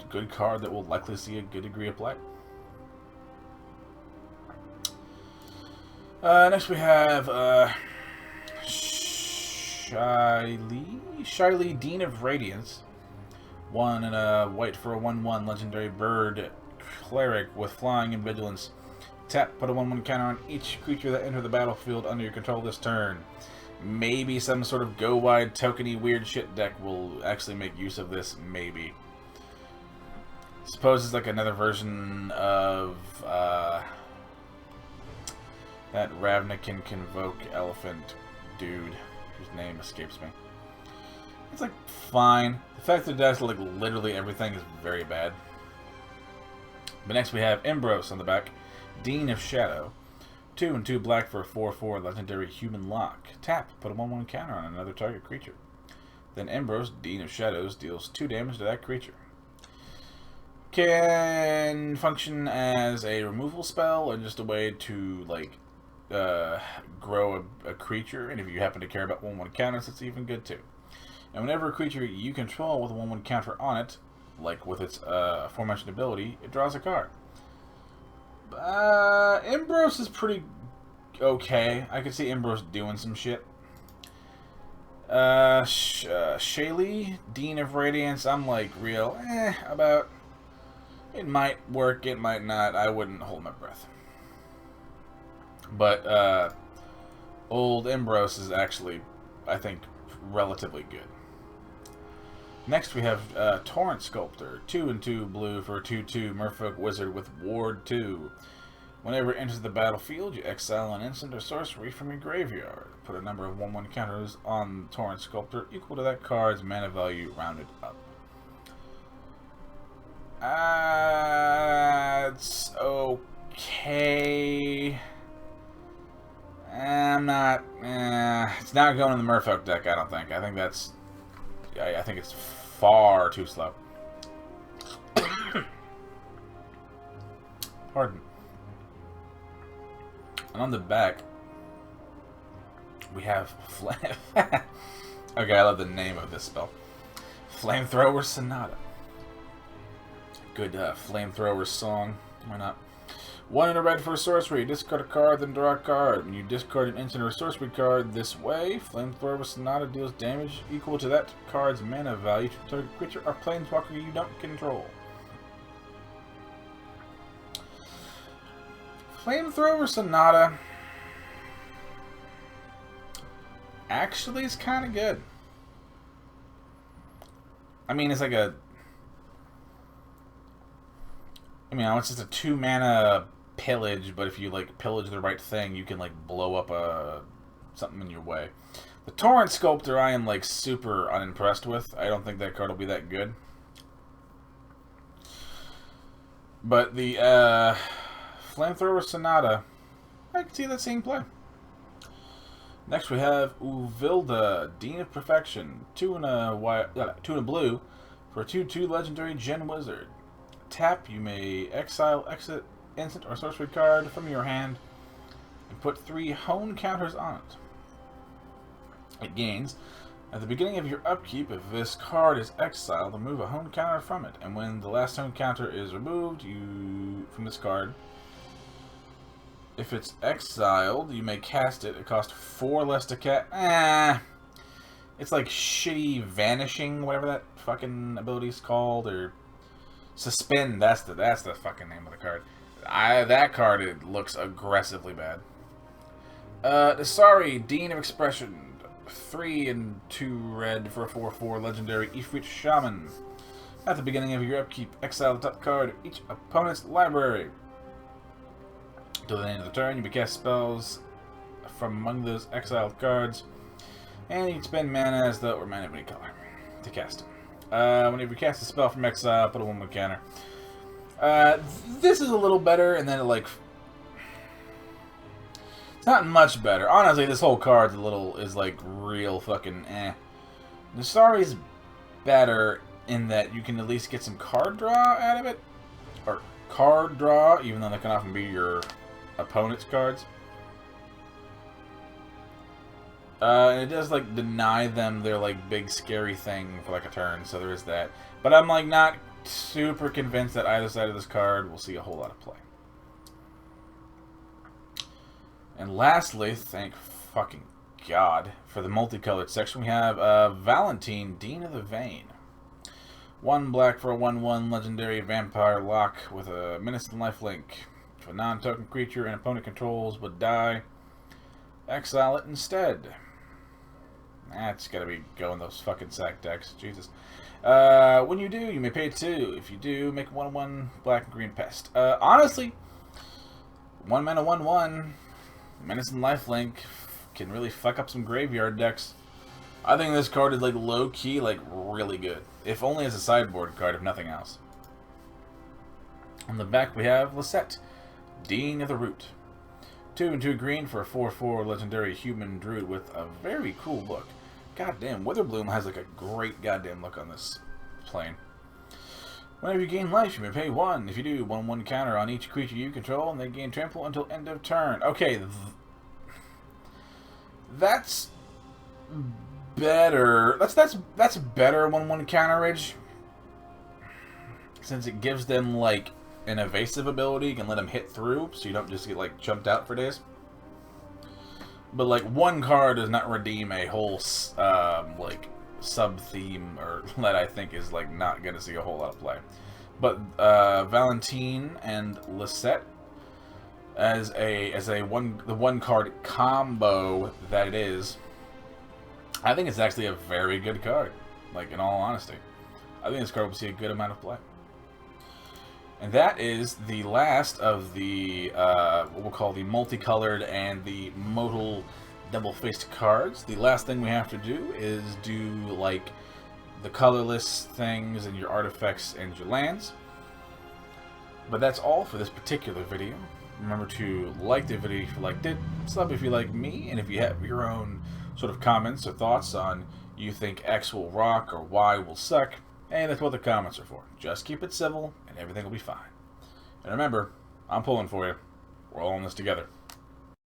A: a good card that will likely see a good degree of play. Next we have Shyly, Dean of Radiance. 1 and a white for a 1/1 legendary bird cleric with flying and vigilance. Tap, put a 1/1 counter on each creature that enter the battlefield under your control this turn. Maybe some sort of go wide tokeny weird shit deck will actually make use of this, maybe. Suppose it's another version of that Ravnica Convoke Elephant dude whose name escapes me. It's fine. The fact that it does literally everything is very bad. But next we have Imbros on the back. Dean of Shadow. 2 and 2 black for a 4/4 legendary human lock. Tap, put a 1/1 counter on another target creature. Then Imbros, Dean of Shadows, deals 2 damage to that creature. Can function as a removal spell and just a way to grow a creature, and if you happen to care about 1/1 counters, it's even good too. And whenever a creature you control with a 1/1 counter on it, with its aforementioned ability, it draws a card. Imbros is pretty okay. I could see Imbros doing some shit. Shyly, Dean of Radiance, I'm real about. It might work, it might not. I wouldn't hold my breath. But old Imbros is actually, I think, relatively good. Next we have Torrent Sculptor, 2 and 2 blue for a 2/2 Merfolk Wizard with Ward 2. Whenever it enters the battlefield, you exile an instant or sorcery from your graveyard. Put a number of 1/1 counters on Torrent Sculptor equal to that card's mana value rounded up. It's okay. It's not going in the Merfolk deck, I don't think. I think it's far too slow. Pardon. And on the back, we have okay, I love the name of this spell. Flamethrower Sonata. Good Flamethrower song. Why not? 1 and a red for a sorcery. Discard a card, then draw a card. When you discard an instant or sorcery card this way, Flamethrower Sonata deals damage equal to that card's mana value to target creature or planeswalker you don't control. Flamethrower Sonata actually is kind of good. I mean, it's it's just a 2 mana pillage, but if you like pillage the right thing, you can like blow up something in your way. The Torrent Sculptor I am like super unimpressed with. I don't think that card will be that good. But the Flamethrower Sonata, I can see that seeing play. Next we have Uvilda, Dean of Perfection, 2 and a blue for a 2/2 legendary Gen Wizard. Tap, you may exile, exit, instant, or sorcery card from your hand and put 3 hone counters on it. It gains, at the beginning of your upkeep, if this card is exiled, remove a hone counter from it. And when the last hone counter is removed from this card, if it's exiled, you may cast it. It costs 4 less to cast. It's like shitty vanishing, whatever that fucking ability is called, or suspend. That's the fucking name of the card. That card, it looks aggressively bad. Sorry, Dean of Expression, 3 and 2 red for a 4/4 legendary Ifrit Shaman. At the beginning of your upkeep, exile the top card of each opponent's library. Till the end of the turn, you may cast spells from among those exiled cards, and you can spend mana as though or mana of any color to cast them. Whenever you cast a spell from exile, put a 1/1 counter. This is a little better, and then it it's not much better. Honestly, this whole card is like real fucking eh. Nasari's better in that you can at least get some card draw out of it, or card draw, even though that can often be your opponent's cards. And it does like deny them their like big scary thing for like a turn, so there is that. But I'm like not super convinced that either side of this card will see a whole lot of play. And lastly, thank fucking God, for the multicolored section, we have Valentine, Dean of the Vein. 1 black for a 1/1 legendary vampire lock with a menace and lifelink. If a non-token creature an opponent controls would die, exile it instead. That's gotta be going those fucking sack decks. Jesus. When you do, you may pay 2. If you do, make 1/1 black and green pest. Honestly, 1 mana 1/1 menace and lifelink can really fuck up some graveyard decks. I think this card is like low-key, like really good. If only as a sideboard card, if nothing else. On the back we have Lisette, Dean of the Root. 2 and 2 green for a 4/4 legendary human druid with a very cool look. Goddamn, Witherbloom has like a great goddamn look on this plane. Whenever you gain life, you may pay 1. If you do, 1/1 counter on each creature you control, and they gain trample until end of turn. Okay, that's better. That's better 1/1 counterage, since it gives them like an evasive ability. You can let them hit through, so you don't just get like jumped out for days. But like one card does not redeem a whole like sub-theme, or that I think is like not going to see a whole lot of play. But Valentine and Lisette as the one card combo that it is, I think it's actually a very good card. Like, in all honesty, I think this card will see a good amount of play. And that is the last of the what we'll call the multicolored and the modal double-faced cards. The last thing we have to do is do like the colorless things and your artifacts and your lands. But that's all for this particular video. Remember to like the video if you liked it, sub if you like me, and if you have your own sort of comments or thoughts on you think X will rock or Y will suck, hey, that's what the comments are for. Just keep it civil and everything will be fine. And remember, I'm pulling for you. We're all in this together.